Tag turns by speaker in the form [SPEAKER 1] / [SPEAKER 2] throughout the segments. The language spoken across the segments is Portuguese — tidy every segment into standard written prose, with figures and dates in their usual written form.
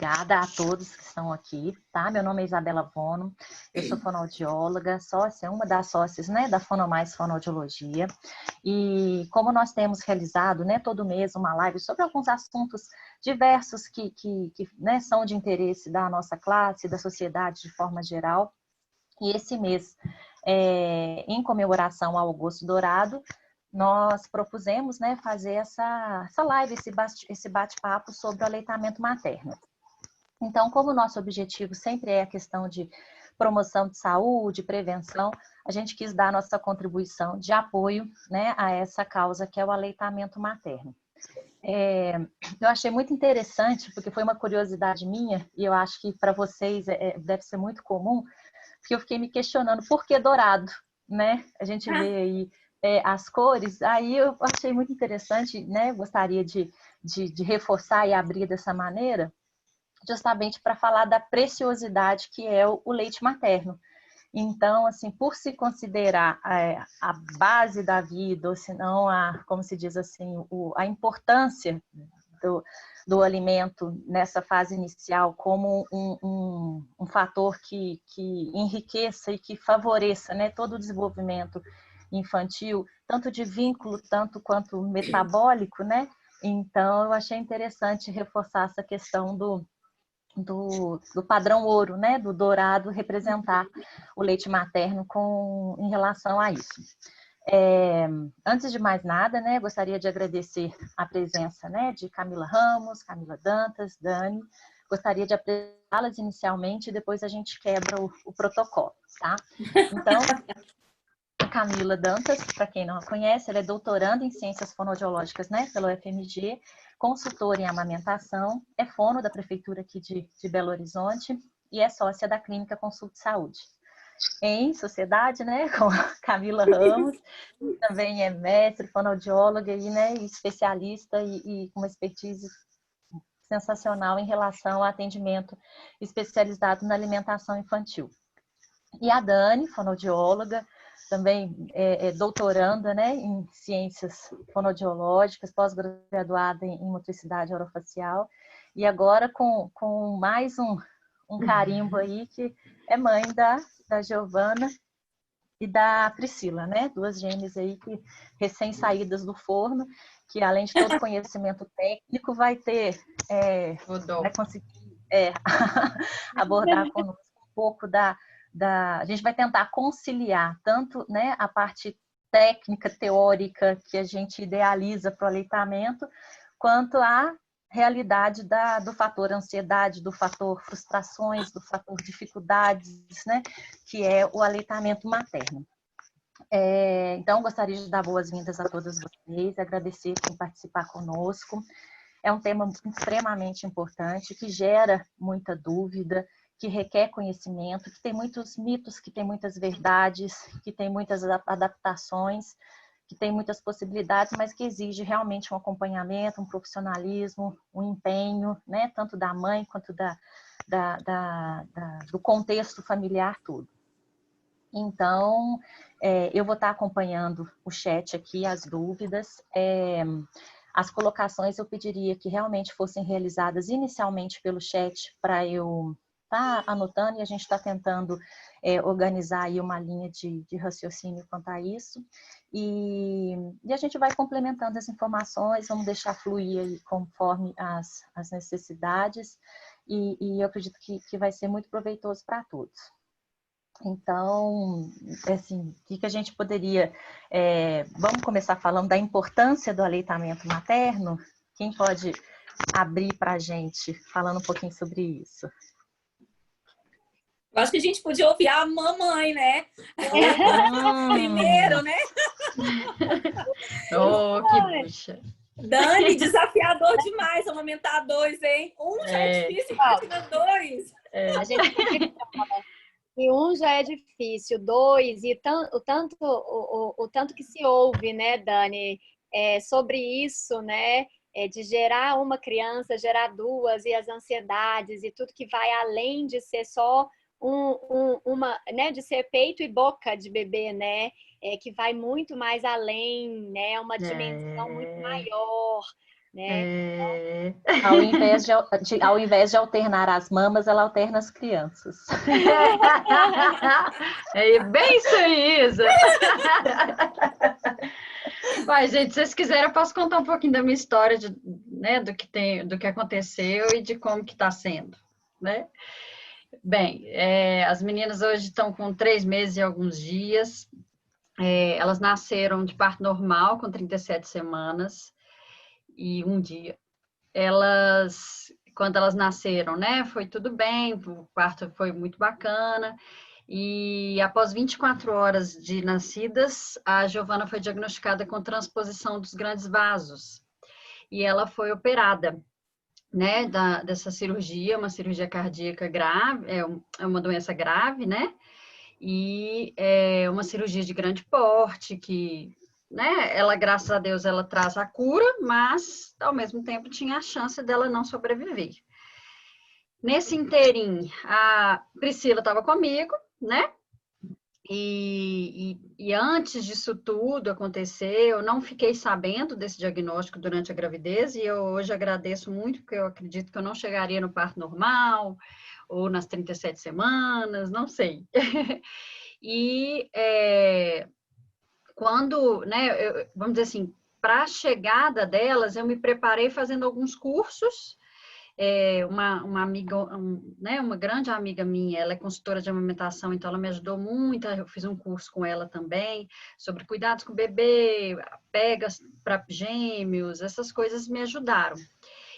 [SPEAKER 1] obrigada a todos que estão aqui, tá? Meu nome é Isabela Vono, eu sou fonoaudióloga, sócia, uma das sócias, né, da Fonomais Fonoaudiologia. E como nós temos realizado, né, todo mês uma live sobre alguns assuntos diversos que né, são de interesse da nossa classe, da sociedade de forma geral. E esse mês, em comemoração ao Agosto Dourado, nós propusemos, né, fazer essa live, esse bate-papo sobre o aleitamento materno. Então, como o nosso objetivo sempre é a questão de promoção de saúde, prevenção, a gente quis dar a nossa contribuição de apoio, né, a essa causa que é o aleitamento materno. Eu achei muito interessante, porque foi uma curiosidade minha, e eu acho que para vocês deve ser muito comum, porque eu fiquei me questionando por que dourado, né? A gente vê aí as cores, aí eu achei muito interessante, né? Gostaria de reforçar e abrir dessa maneira, justamente para falar da preciosidade que é o leite materno. Então, assim, por se considerar a base da vida, ou se não, como se diz assim, a importância do alimento nessa fase inicial como um fator que enriqueça e que favoreça, né, todo o desenvolvimento infantil, tanto de vínculo, tanto quanto metabólico, né? Então, eu achei interessante reforçar essa questão do padrão ouro, né, do dourado, representar o leite materno em relação a isso. Antes de mais nada, né, gostaria de agradecer a presença, né, de Camila Ramos, Camila Dantas, Dani. Gostaria de apresentá-las inicialmente e depois a gente quebra o protocolo, tá? Então, a Camila Dantas, para quem não a conhece, ela é doutoranda em Ciências Fonoaudiológicas, né, pela UFMG, consultora em amamentação, é fono da Prefeitura aqui de Belo Horizonte e é sócia da Clínica Consulta Saúde. Em sociedade, né, com a Camila Ramos, que também é mestre, fonoaudióloga e, né, especialista e com uma expertise sensacional em relação ao atendimento especializado na alimentação infantil. E a Dani, fonoaudióloga, também doutoranda, né, em ciências fonoaudiológicas, pós-graduada em motricidade orofacial, e agora com mais um carimbo aí, que é mãe da Giovana e da Priscila, né, duas gêmeas aí que recém-saídas do forno, que além de todo conhecimento técnico, vai conseguir abordar conosco um pouco a gente vai tentar conciliar tanto, né, a parte técnica, teórica, que a gente idealiza para o aleitamento, quanto a realidade do fator ansiedade, do fator frustrações, do fator dificuldades, né, que é o aleitamento materno. Então, gostaria de dar boas-vindas a todas vocês, agradecer por participar conosco. É um tema extremamente importante, que gera muita dúvida, que requer conhecimento, que tem muitos mitos, que tem muitas verdades, que tem muitas adaptações, que tem muitas possibilidades, mas que exige realmente um acompanhamento, um profissionalismo, um empenho, né, tanto da mãe quanto do contexto familiar todo. Então, eu vou estar acompanhando o chat aqui, as dúvidas. As colocações eu pediria que realmente fossem realizadas inicialmente pelo chat para eu estar anotando, e a gente está tentando organizar aí uma linha de raciocínio quanto a isso. E a gente vai complementando as informações, vamos deixar fluir aí conforme as necessidades, e eu acredito que vai ser muito proveitoso para todos. Então, assim, o que a gente poderia... vamos começar falando da importância do aleitamento materno? Quem pode abrir para a gente, falando um pouquinho sobre isso?
[SPEAKER 2] Eu acho que a gente podia ouvir a mamãe, né? Primeiro, né?
[SPEAKER 3] Oh, que bucha.
[SPEAKER 2] Dani, desafiador demais amamentar dois, hein? Um já é difícil, imagina dois.
[SPEAKER 4] A gente e um já é difícil, dois, e o tanto que se ouve, né, Dani, sobre isso, né, de gerar uma criança, gerar duas, e as ansiedades, e tudo que vai além de ser só né, de ser peito e boca de bebê, né, que vai muito mais além, né, uma dimensão muito maior. né?
[SPEAKER 1] Ao invés de alternar as mamas, ela alterna as crianças.
[SPEAKER 3] É bem isso aí, Isa. Mas, gente, se vocês quiserem, eu posso contar um pouquinho da minha história, né, do que aconteceu e de como que está sendo, né? Bem, as meninas hoje estão com 3 meses e alguns dias. Elas nasceram de parto normal, com 37 semanas e um dia. Quando elas nasceram, né, foi tudo bem, o parto foi muito bacana. E após 24 horas de nascidas, a Giovana foi diagnosticada com transposição dos grandes vasos. E ela foi operada, né, dessa cirurgia, uma cirurgia cardíaca grave, é uma doença grave, né? E é uma cirurgia de grande porte, que, né, ela, graças a Deus, ela traz a cura, mas, ao mesmo tempo, tinha a chance dela não sobreviver. Nesse inteirinho, a Priscila estava comigo, né? E antes disso tudo acontecer, eu não fiquei sabendo desse diagnóstico durante a gravidez, e eu hoje agradeço muito, porque eu acredito que eu não chegaria no parto normal, ou nas 37 semanas, não sei. E quando, né, vamos dizer assim, para a chegada delas, eu me preparei fazendo alguns cursos. Uma amiga, né, uma grande amiga minha, ela é consultora de amamentação, então ela me ajudou muito. Eu fiz um curso com ela também sobre cuidados com o bebê, pegas para gêmeos, essas coisas me ajudaram.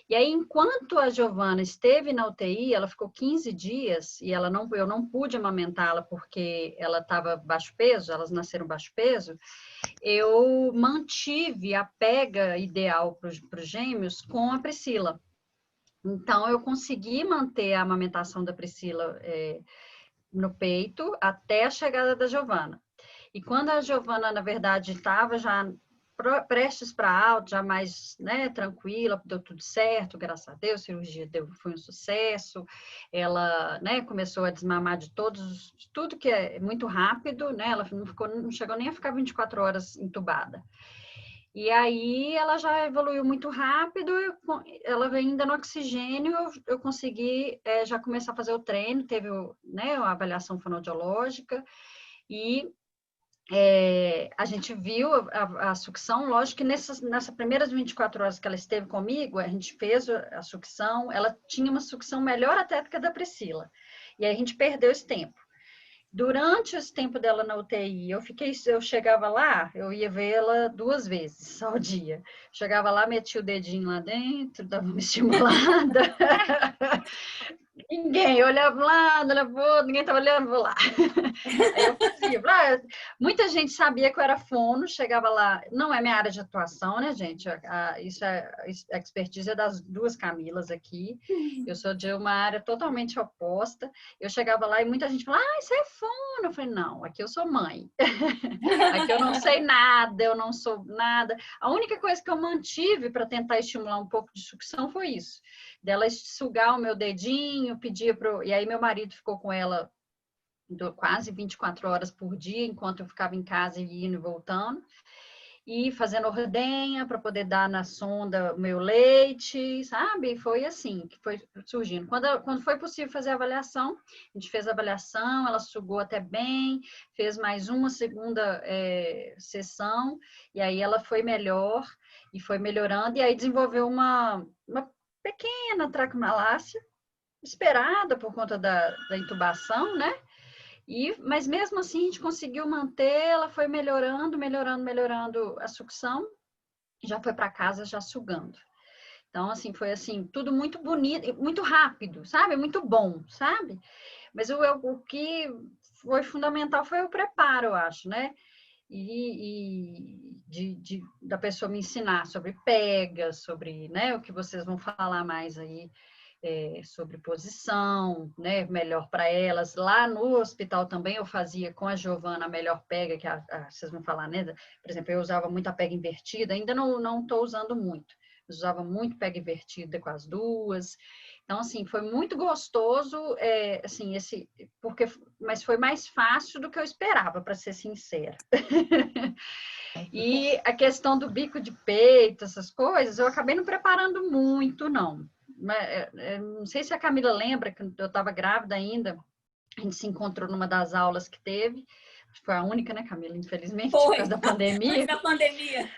[SPEAKER 3] E aí, enquanto a Giovana esteve na UTI, ela ficou 15 dias e eu não pude amamentá-la porque ela estava baixo peso, elas nasceram baixo peso. Eu mantive a pega ideal para os gêmeos com a Priscila. Então, eu consegui manter a amamentação da Priscila no peito até a chegada da Giovana. E quando a Giovana, na verdade, estava já prestes para alta, já mais, né, tranquila, deu tudo certo, graças a Deus, a cirurgia foi um sucesso, ela, né, começou a desmamar de tudo que é muito rápido, né, ela não chegou nem a ficar 24 horas entubada. E aí ela já evoluiu muito rápido, ela ainda no oxigênio, eu consegui já começar a fazer o treino, teve, né, a avaliação fonoaudiológica, e a gente viu a sucção. Lógico que nessas primeiras 24 horas que ela esteve comigo, a gente fez a sucção, ela tinha uma sucção melhor até do que a da Priscila, e aí a gente perdeu esse tempo. Durante esse tempo dela na UTI, eu chegava lá, eu ia vê-la 2 vezes ao dia. Chegava lá, metia o dedinho lá dentro, dava uma estimulada. Ninguém olhava lá, olhava pro outro, ninguém estava olhando, vou lá. Aí eu fazia. Muita gente sabia que eu era fono, chegava lá, não é minha área de atuação, né, gente? A expertise é das 2 Camilas aqui. Eu sou de uma área totalmente oposta. Eu chegava lá e muita gente falava, você é fono. Eu falei, não, aqui eu sou mãe. Aqui eu não sei nada, eu não sou nada. A única coisa que eu mantive para tentar estimular um pouco de sucção foi isso. Dela sugar o meu dedinho, e aí meu marido ficou com ela quase 24 horas por dia, enquanto eu ficava em casa e indo e voltando, e fazendo ordenha para poder dar na sonda o meu leite, sabe? Foi assim que foi surgindo. Quando foi possível fazer a avaliação, a gente fez a avaliação, ela sugou até bem, fez mais uma segunda sessão, e aí ela foi melhor, e foi melhorando, e aí desenvolveu uma pequena traqueomalácia, esperada por conta da intubação, né? Mas mesmo assim a gente conseguiu manter, ela foi melhorando a sucção, já foi para casa já sugando. Então, assim, foi assim, tudo muito bonito, muito rápido, sabe? Muito bom, sabe? Mas o que foi fundamental foi o preparo, eu acho, né? Da pessoa me ensinar sobre pegas, sobre, né, o que vocês vão falar mais aí, sobre posição, né, melhor para elas. Lá no hospital também eu fazia com a Giovana a melhor pega, que vocês vão falar, né? Por exemplo, eu usava muito a pega invertida, ainda não estou usando muito. Eu usava muito pega invertida com as 2. Então, assim, foi muito gostoso, assim, mas foi mais fácil do que eu esperava, para ser sincera. E a questão do bico de peito, essas coisas, eu acabei não preparando muito, não. Não sei se a Camila lembra, que eu estava grávida ainda, a gente se encontrou numa das aulas que teve, foi a única, né, Camila, infelizmente, por causa da pandemia.
[SPEAKER 2] Foi da pandemia.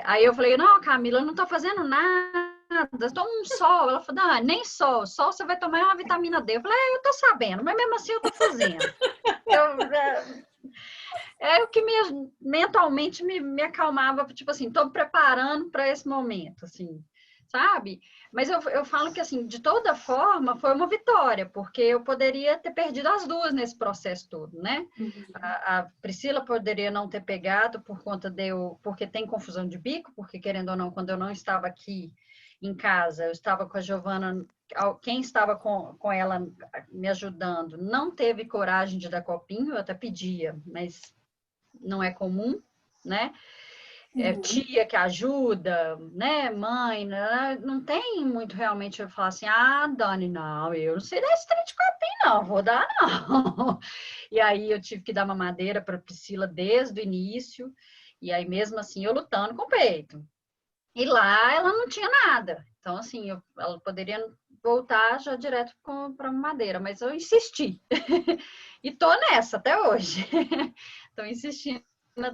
[SPEAKER 3] Aí eu falei, não, Camila, eu não estou fazendo nada, toma um sol. Ela falou, não, nem sol você vai tomar uma vitamina D. Eu falei, eu tô sabendo, mas mesmo assim eu tô fazendo. É o que mentalmente me acalmava, tipo assim, tô preparando para esse momento, assim, sabe? Mas eu falo que, assim, de toda forma, foi uma vitória, porque eu poderia ter perdido as duas nesse processo todo, né?
[SPEAKER 2] Uhum.
[SPEAKER 3] A Priscila poderia não ter pegado por conta porque tem confusão de bico, porque, querendo ou não, quando eu não estava aqui em casa, eu estava com a Giovana, quem estava com ela me ajudando, não teve coragem de dar copinho, eu até pedia, mas não é comum, né? Tia que ajuda, né? Mãe, né? Não tem muito realmente eu falar assim, Dani, não, eu não sei dar esse trem de copinho, não, vou dar, não. E aí eu tive que dar mamadeira para Priscila desde o início, e aí mesmo assim eu lutando com o peito. E lá ela não tinha nada. Então, assim, ela poderia voltar já direto para mamadeira, mas eu insisti. E tô nessa até hoje. Tô insistindo.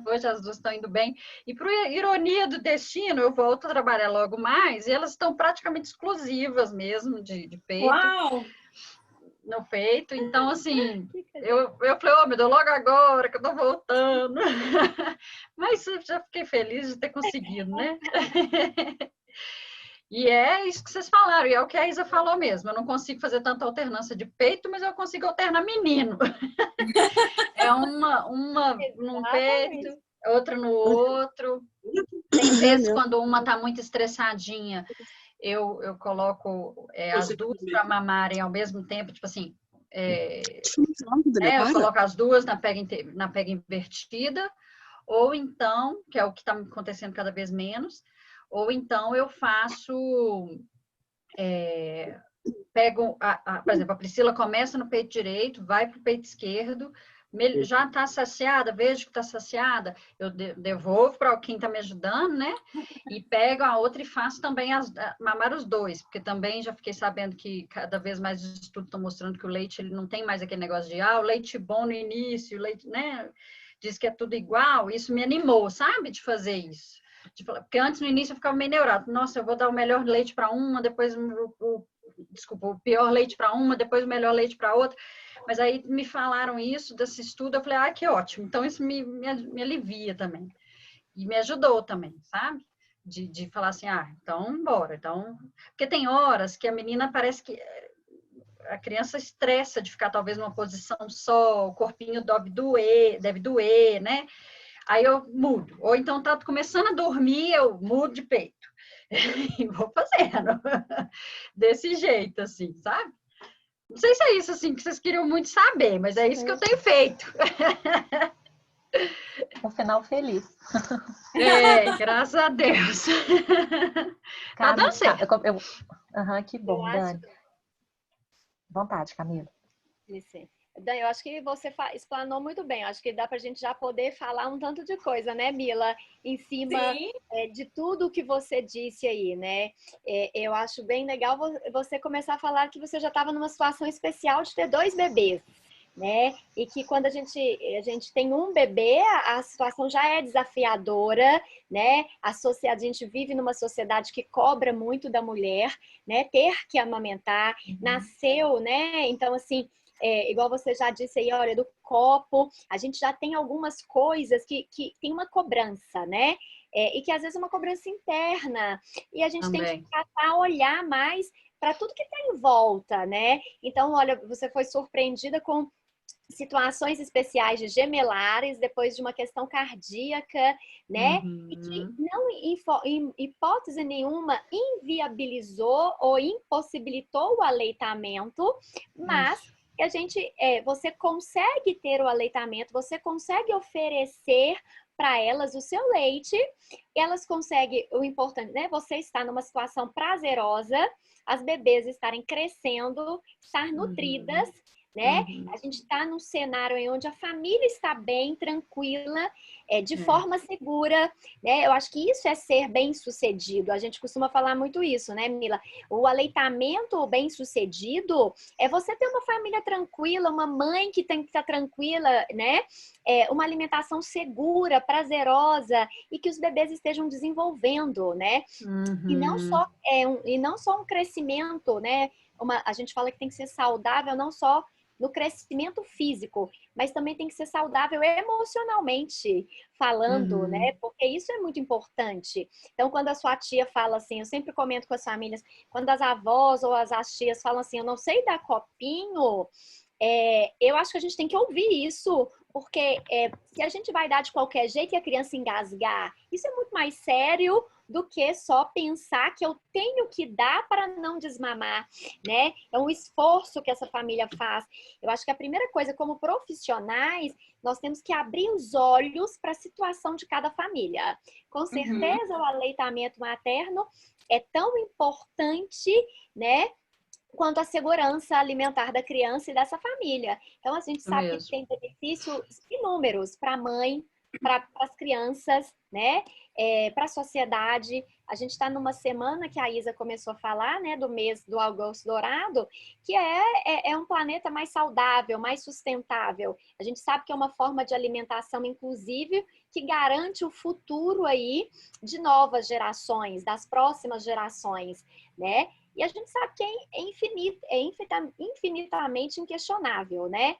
[SPEAKER 3] Hoje as duas estão indo bem. E por ironia do destino, eu volto a trabalhar logo mais e elas estão praticamente exclusivas mesmo de peito.
[SPEAKER 2] Uau!
[SPEAKER 3] No peito. Então, assim, eu falei, meu Deus, logo agora que eu tô voltando. Mas eu já fiquei feliz de ter conseguido, né? E é isso que vocês falaram, e é o que a Isa falou mesmo. Eu não consigo fazer tanta alternância de peito, mas eu consigo alternar menino. É uma num peito, outra no outro. Tem vezes quando uma tá muito estressadinha, eu coloco as duas para mamarem ao mesmo tempo, tipo assim, eu coloco as duas na pega invertida, ou então, que é o que está acontecendo cada vez menos, ou então eu faço, pego, por exemplo, a Priscila começa no peito direito, vai para o peito esquerdo, já está saciada, vejo que está saciada, eu devolvo para quem está me ajudando, né? E pego a outra e faço também mamar os dois, porque também já fiquei sabendo que cada vez mais os estudos estão mostrando que o leite ele não tem mais aquele negócio de o leite bom no início, o leite, né? Diz que é tudo igual, isso me animou, sabe, de fazer isso. Porque antes, no início, eu ficava meio neurado. Nossa, eu vou dar o melhor leite para uma, depois o pior leite para uma, depois o melhor leite para outra. Mas aí me falaram isso, desse estudo, eu falei, que ótimo. Então, isso me alivia também. E me ajudou também, sabe? De falar assim, então, bora. Então, porque tem horas que a menina parece que a criança estressa de ficar talvez numa posição só, o corpinho deve doer, né? Aí eu mudo. Ou então tá começando a dormir, eu mudo de peito. E vou fazendo. Desse jeito, assim, sabe? Não sei se é isso, assim, que vocês queriam muito saber, mas é isso que eu tenho feito.
[SPEAKER 1] Um final feliz.
[SPEAKER 3] Graças a Deus. Tá dando certo.
[SPEAKER 1] Que bom, Dani. Vontade, Camila.
[SPEAKER 4] Isso. Dani, eu acho que você explanou muito bem. Eu acho que dá para a gente já poder falar um tanto de coisa, né, Mila? Em cima de tudo que você disse aí, né? Eu acho bem legal você começar a falar que você já estava numa situação especial de ter 2 bebês, né? E que quando a gente tem um bebê, a situação já é desafiadora, né? A gente vive numa sociedade que cobra muito da mulher, né? Ter que amamentar, nasceu, né? Então, assim, igual você já disse aí, olha, do copo, a gente já tem algumas coisas que tem uma cobrança, né? E que às vezes é uma cobrança interna. E a gente tem que passar a olhar mais para tudo que está em volta, né? Então, olha, você foi surpreendida com situações especiais de gemelares depois de uma questão cardíaca, né? E que não, em hipótese nenhuma, inviabilizou ou impossibilitou o aleitamento, mas que você consegue ter o aleitamento, você consegue oferecer para elas o seu leite, elas conseguem, o importante, né? Você está numa situação prazerosa, as bebês estarem crescendo, estar nutridas, né? A gente está num cenário em onde a família está bem, tranquila, de forma segura, né? Eu acho que isso é ser bem-sucedido. A gente costuma falar muito isso, né, Mila? O aleitamento bem-sucedido é você ter uma família tranquila, uma mãe que tem que estar tranquila, né? Uma alimentação segura, prazerosa e que os bebês estejam desenvolvendo, né? E não só um crescimento, né? A gente fala que tem que ser saudável não só no crescimento físico, mas também tem que ser saudável emocionalmente falando, né? Porque isso é muito importante. Então, quando a sua tia fala assim, eu sempre comento com as famílias, quando as avós ou as tias falam assim, eu não sei dar copinho, eu acho que a gente tem que ouvir isso, porque se a gente vai dar de qualquer jeito e a criança engasgar, isso é muito mais sério do que só pensar que eu tenho que dar para não desmamar, né? É um esforço que essa família faz. Eu acho que a primeira coisa, como profissionais, nós temos que abrir os olhos para a situação de cada família. Com certeza, o aleitamento materno é tão importante, né? Quanto à segurança alimentar da criança e dessa família. Então, a gente sabe que tem benefícios inúmeros para a mãe, para as crianças, né? Para a sociedade. A gente está numa semana que a Isa começou a falar, né? Do mês do Agosto Dourado, que é um planeta mais saudável, mais sustentável. A gente sabe que é uma forma de alimentação, inclusive, que garante o futuro aí de novas gerações, das próximas gerações, né? E a gente sabe que é infinitamente inquestionável, né?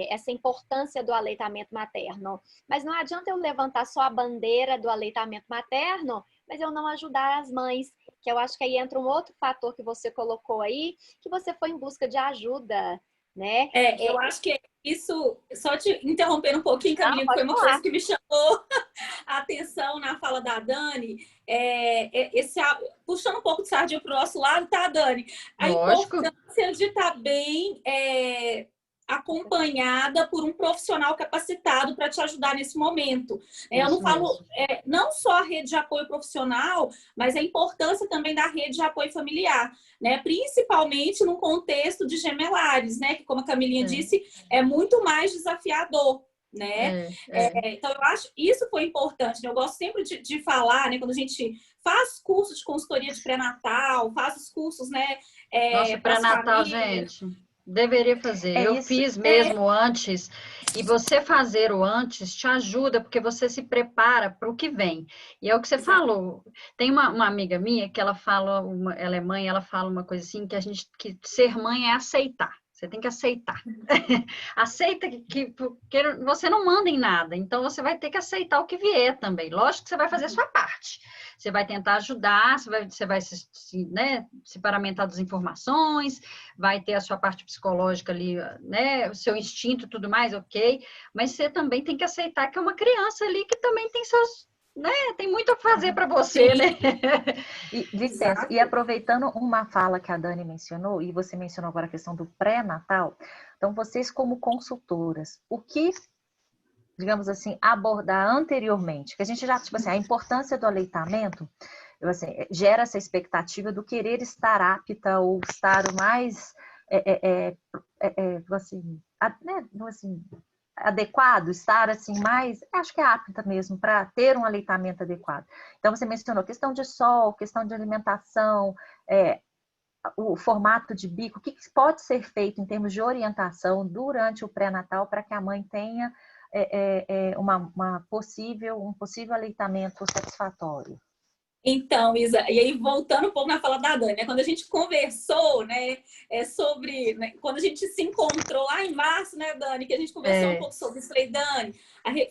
[SPEAKER 4] Essa importância do aleitamento materno. Mas não adianta eu levantar só a bandeira do aleitamento materno, mas eu não ajudar as mães, que eu acho que aí entra um outro fator que você colocou aí, que você foi em busca de ajuda, né?
[SPEAKER 2] Eu acho que isso, só te interrompendo um pouquinho, Camila, foi uma coisa que me chamou a atenção na fala da Dani, puxando um pouco de sardinha para o nosso lado, tá, Dani? A importância de estar bem acompanhada por um profissional capacitado para te ajudar nesse momento. Eu não falo não só a rede de apoio profissional, mas a importância também da rede de apoio familiar, né? Principalmente num contexto de gemelares, né? Que, como a Camilinha disse, é muito mais desafiador, né? Então, eu acho isso foi importante, né? Eu gosto sempre de falar, né? Quando a gente faz cursos de consultoria de pré-natal, faz os cursos, né?
[SPEAKER 3] Nossa, pré-natal, gente, deveria fazer. Eu fiz mesmo antes, e você fazer o antes te ajuda, porque você se prepara para o que vem. E é o que você falou. Tem uma amiga minha que ela fala, ela é mãe, ela fala uma coisa assim, que ser mãe é aceitar. Você tem que aceitar. Aceita que você não manda em nada. Então, você vai ter que aceitar o que vier também. Lógico que você vai fazer a sua parte. Você vai tentar ajudar, você vai se paramentar das informações, vai ter a sua parte psicológica ali, né? O seu instinto e tudo mais, ok. Mas você também tem que aceitar que é uma criança ali que também tem seus... né? Tem muito a fazer para você, né?
[SPEAKER 1] Licença, e aproveitando uma fala que a Dani mencionou, e você mencionou agora a questão do pré-natal, então vocês como consultoras, o que, digamos assim, abordar anteriormente, que a gente já, tipo assim, a importância do aleitamento, gera essa expectativa do querer estar apta ou estar o mais, adequado, estar assim mais, acho que é apta mesmo para ter um aleitamento adequado. Então você mencionou questão de sol, questão de alimentação, o formato de bico, o que pode ser feito em termos de orientação durante o pré-natal para que a mãe tenha um possível aleitamento satisfatório.
[SPEAKER 2] Então, Isa, e aí voltando um pouco na fala da Dani, né? Quando a gente conversou, né, sobre, né, quando a gente se encontrou lá em março, né, Dani, que a gente conversou um pouco sobre isso, falei, Dani,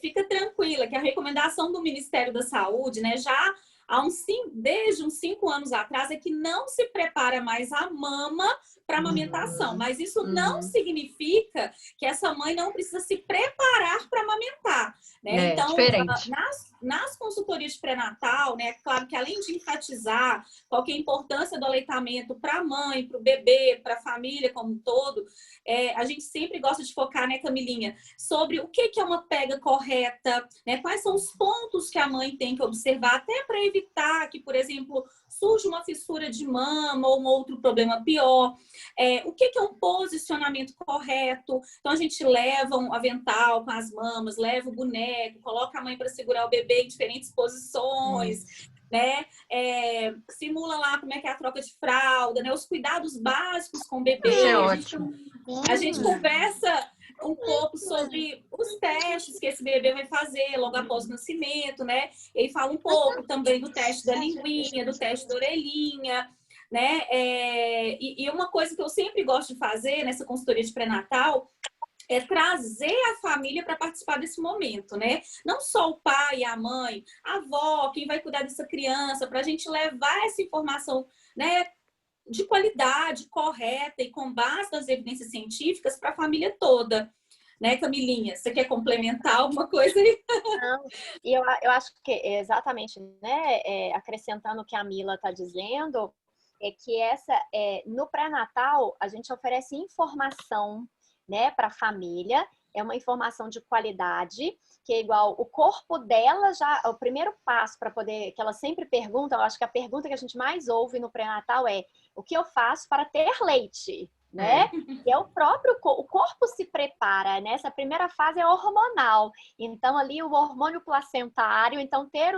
[SPEAKER 2] fica tranquila que a recomendação do Ministério da Saúde, né, já desde uns 5 anos atrás, é que não se prepara mais a mama para amamentação, mas isso não significa que essa mãe não precisa se preparar para amamentar, né? Então,
[SPEAKER 3] diferente.
[SPEAKER 2] nas consultorias de pré-natal, né, claro que além de enfatizar qual que é a importância do aleitamento para a mãe, para o bebê, para a família como um todo, a gente sempre gosta de focar, né, Camilinha, sobre o que é uma pega correta, né? Quais são os pontos que a mãe tem que observar, até para evitar que, por exemplo, surja uma fissura de mama ou um outro problema pior. O que é um posicionamento correto? Então, a gente leva um avental com as mamas, leva o boneco, coloca a mãe para segurar o bebê em diferentes posições, né? Simula lá como é que é a troca de fralda, né? Os cuidados básicos com o bebê.
[SPEAKER 3] Isso é ótimo.
[SPEAKER 2] A gente conversa um pouco sobre os testes que esse bebê vai fazer logo após o nascimento, né? Ele fala um pouco também do teste da linguinha, do teste da orelhinha, né? E uma coisa que eu sempre gosto de fazer nessa consultoria de pré-natal é trazer a família para participar desse momento, né? Não só o pai, a mãe, a avó, quem vai cuidar dessa criança, para a gente levar essa informação, né, de qualidade, correta e com base nas evidências científicas para a família toda. Né, Camilinha? Você quer complementar alguma coisa aí?
[SPEAKER 4] Não, e eu acho que exatamente, né, acrescentando o que a Mila está dizendo, é que no pré-natal a gente oferece informação, né, para a família, é uma informação de qualidade, que é igual o corpo dela já, o primeiro passo para poder, que ela sempre pergunta, eu acho que a pergunta que a gente mais ouve no pré-natal é: o que eu faço para ter leite? Né? E é o corpo se prepara, né? Essa primeira fase é hormonal. Então, ali o hormônio placentário, então ter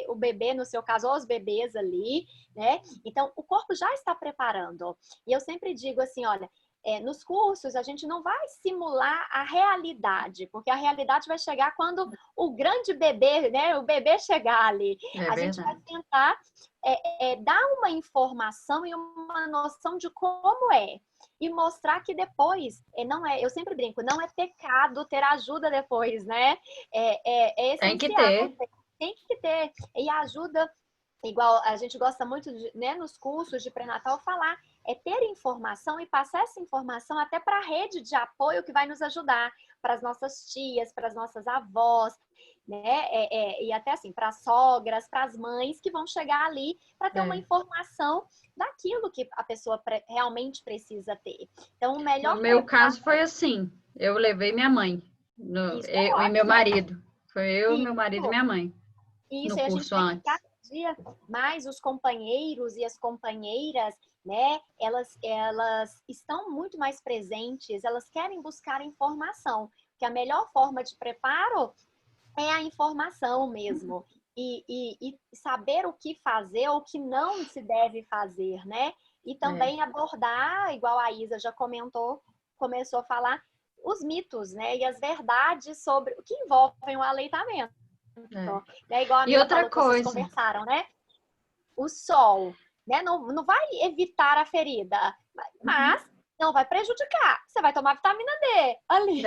[SPEAKER 4] o bebê, no seu caso, ou os bebês ali, né? Então, o corpo já está preparando. E eu sempre digo assim, olha, nos cursos a gente não vai simular a realidade, porque a realidade vai chegar quando o grande bebê, né? O bebê chegar ali. A gente vai tentar dar uma informação e uma noção de como é. E mostrar que depois, eu sempre brinco, não é pecado ter ajuda depois, né? É essencial.
[SPEAKER 3] Tem que ter.
[SPEAKER 4] Tem que ter. E a ajuda, igual a gente gosta muito, né, nos cursos de pré-natal, falar, ter informação e passar essa informação até para a rede de apoio que vai nos ajudar, para as nossas tias, para as nossas avós, né? E até assim, para as sogras, para as mães que vão chegar ali para ter uma informação daquilo que a pessoa realmente precisa ter. Então, o melhor...
[SPEAKER 3] No meu caso foi assim, eu levei minha mãe e meu marido. Foi eu, meu marido e minha mãe.
[SPEAKER 4] Isso,
[SPEAKER 3] no
[SPEAKER 4] e a
[SPEAKER 3] curso
[SPEAKER 4] gente
[SPEAKER 3] antes.
[SPEAKER 4] cada dia mais os companheiros e as companheiras, né? Elas estão muito mais presentes, elas querem buscar informação, porque a melhor forma de preparo é a informação mesmo. E saber o que fazer ou o que não se deve fazer, né? E também abordar, igual a Isa já começou a falar, os mitos, né? E as verdades sobre o que envolvem o aleitamento. Né? Igual a Mila falou que vocês conversaram, né? O sol, né? Não vai evitar a ferida, mas não vai prejudicar. Você vai tomar vitamina D ali.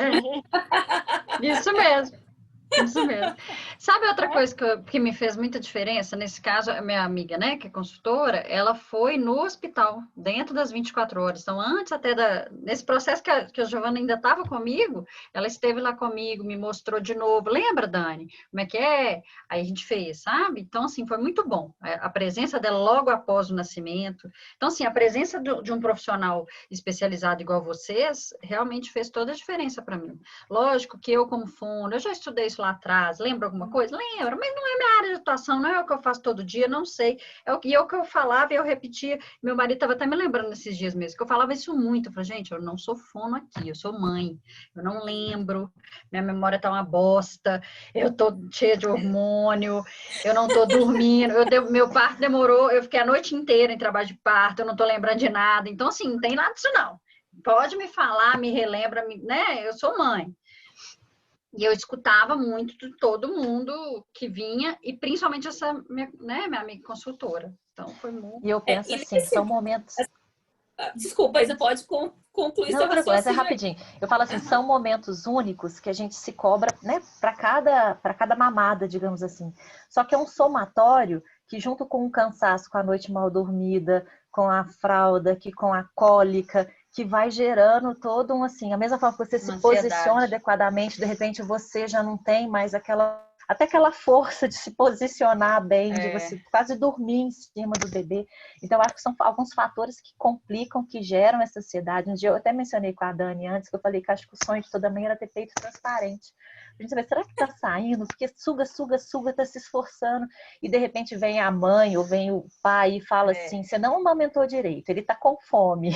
[SPEAKER 3] Isso mesmo. Isso mesmo. Sabe outra coisa que me fez muita diferença? Nesse caso, a minha amiga, né, que é consultora, ela foi no hospital, dentro das 24 horas. Então, antes até nesse processo que a Giovana ainda estava comigo, ela esteve lá comigo, me mostrou de novo. Lembra, Dani? Como é que é? Aí a gente fez, sabe? Então, assim, foi muito bom. A presença dela logo após o nascimento. Então, assim, a presença de um profissional especializado igual vocês, realmente fez toda a diferença para mim. Lógico que eu, como fono, eu já estudei isso lá atrás, lembra alguma coisa? Lembra, mas não é minha área de atuação, não é o que eu faço todo dia, não sei. É o que eu falava e eu repetia. Meu marido estava até me lembrando nesses dias mesmo, que eu falava isso muito. Eu falei, gente, eu não sou fono aqui, eu sou mãe. Eu não lembro, minha memória tá uma bosta, eu tô cheia de hormônio, eu não tô dormindo, meu parto demorou, eu fiquei a noite inteira em trabalho de parto, eu não tô lembrando de nada. Então, assim, não tem nada disso, não. Pode me falar, me relembra, né? Eu sou mãe. E eu escutava muito de todo mundo que vinha, e principalmente essa minha amiga consultora. Então, foi muito...
[SPEAKER 1] E eu penso assim, são momentos...
[SPEAKER 2] Desculpa, você pode concluir seu raciocínio.
[SPEAKER 1] Mas é rapidinho. Eu falo assim, são momentos únicos que a gente se cobra, né, para cada mamada, digamos assim. Só que é um somatório que, junto com o cansaço, com a noite mal dormida, com a fralda, que com a cólica, que vai gerando todo um, assim, a mesma forma que você se posiciona adequadamente, de repente você já não tem mais até aquela força de se posicionar bem, de você quase dormir em cima do bebê. Então, acho que são alguns fatores que complicam, que geram essa ansiedade. Um dia eu até mencionei com a Dani antes, que eu falei que acho que o sonho de toda mãe era ter peito transparente. A gente vai, será que tá saindo? Porque suga, tá se esforçando. E de repente vem a mãe ou vem o pai e fala assim, você não amamentou direito, ele tá com fome.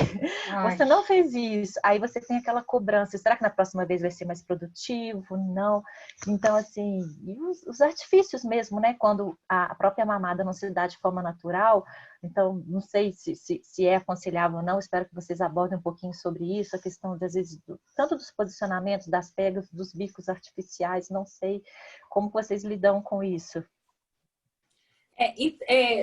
[SPEAKER 1] Você não fez isso. Aí você tem aquela cobrança. Será que na próxima vez vai ser mais produtivo? Não. Então, assim, e os artifícios mesmo, né? Quando a própria mamada não se dá de forma natural. Então, não sei se é aconselhável ou não. Espero que vocês abordem um pouquinho sobre isso. A questão, às vezes, tanto dos posicionamentos, das pegas, dos bicos artificiais. Não sei como vocês lidam com isso.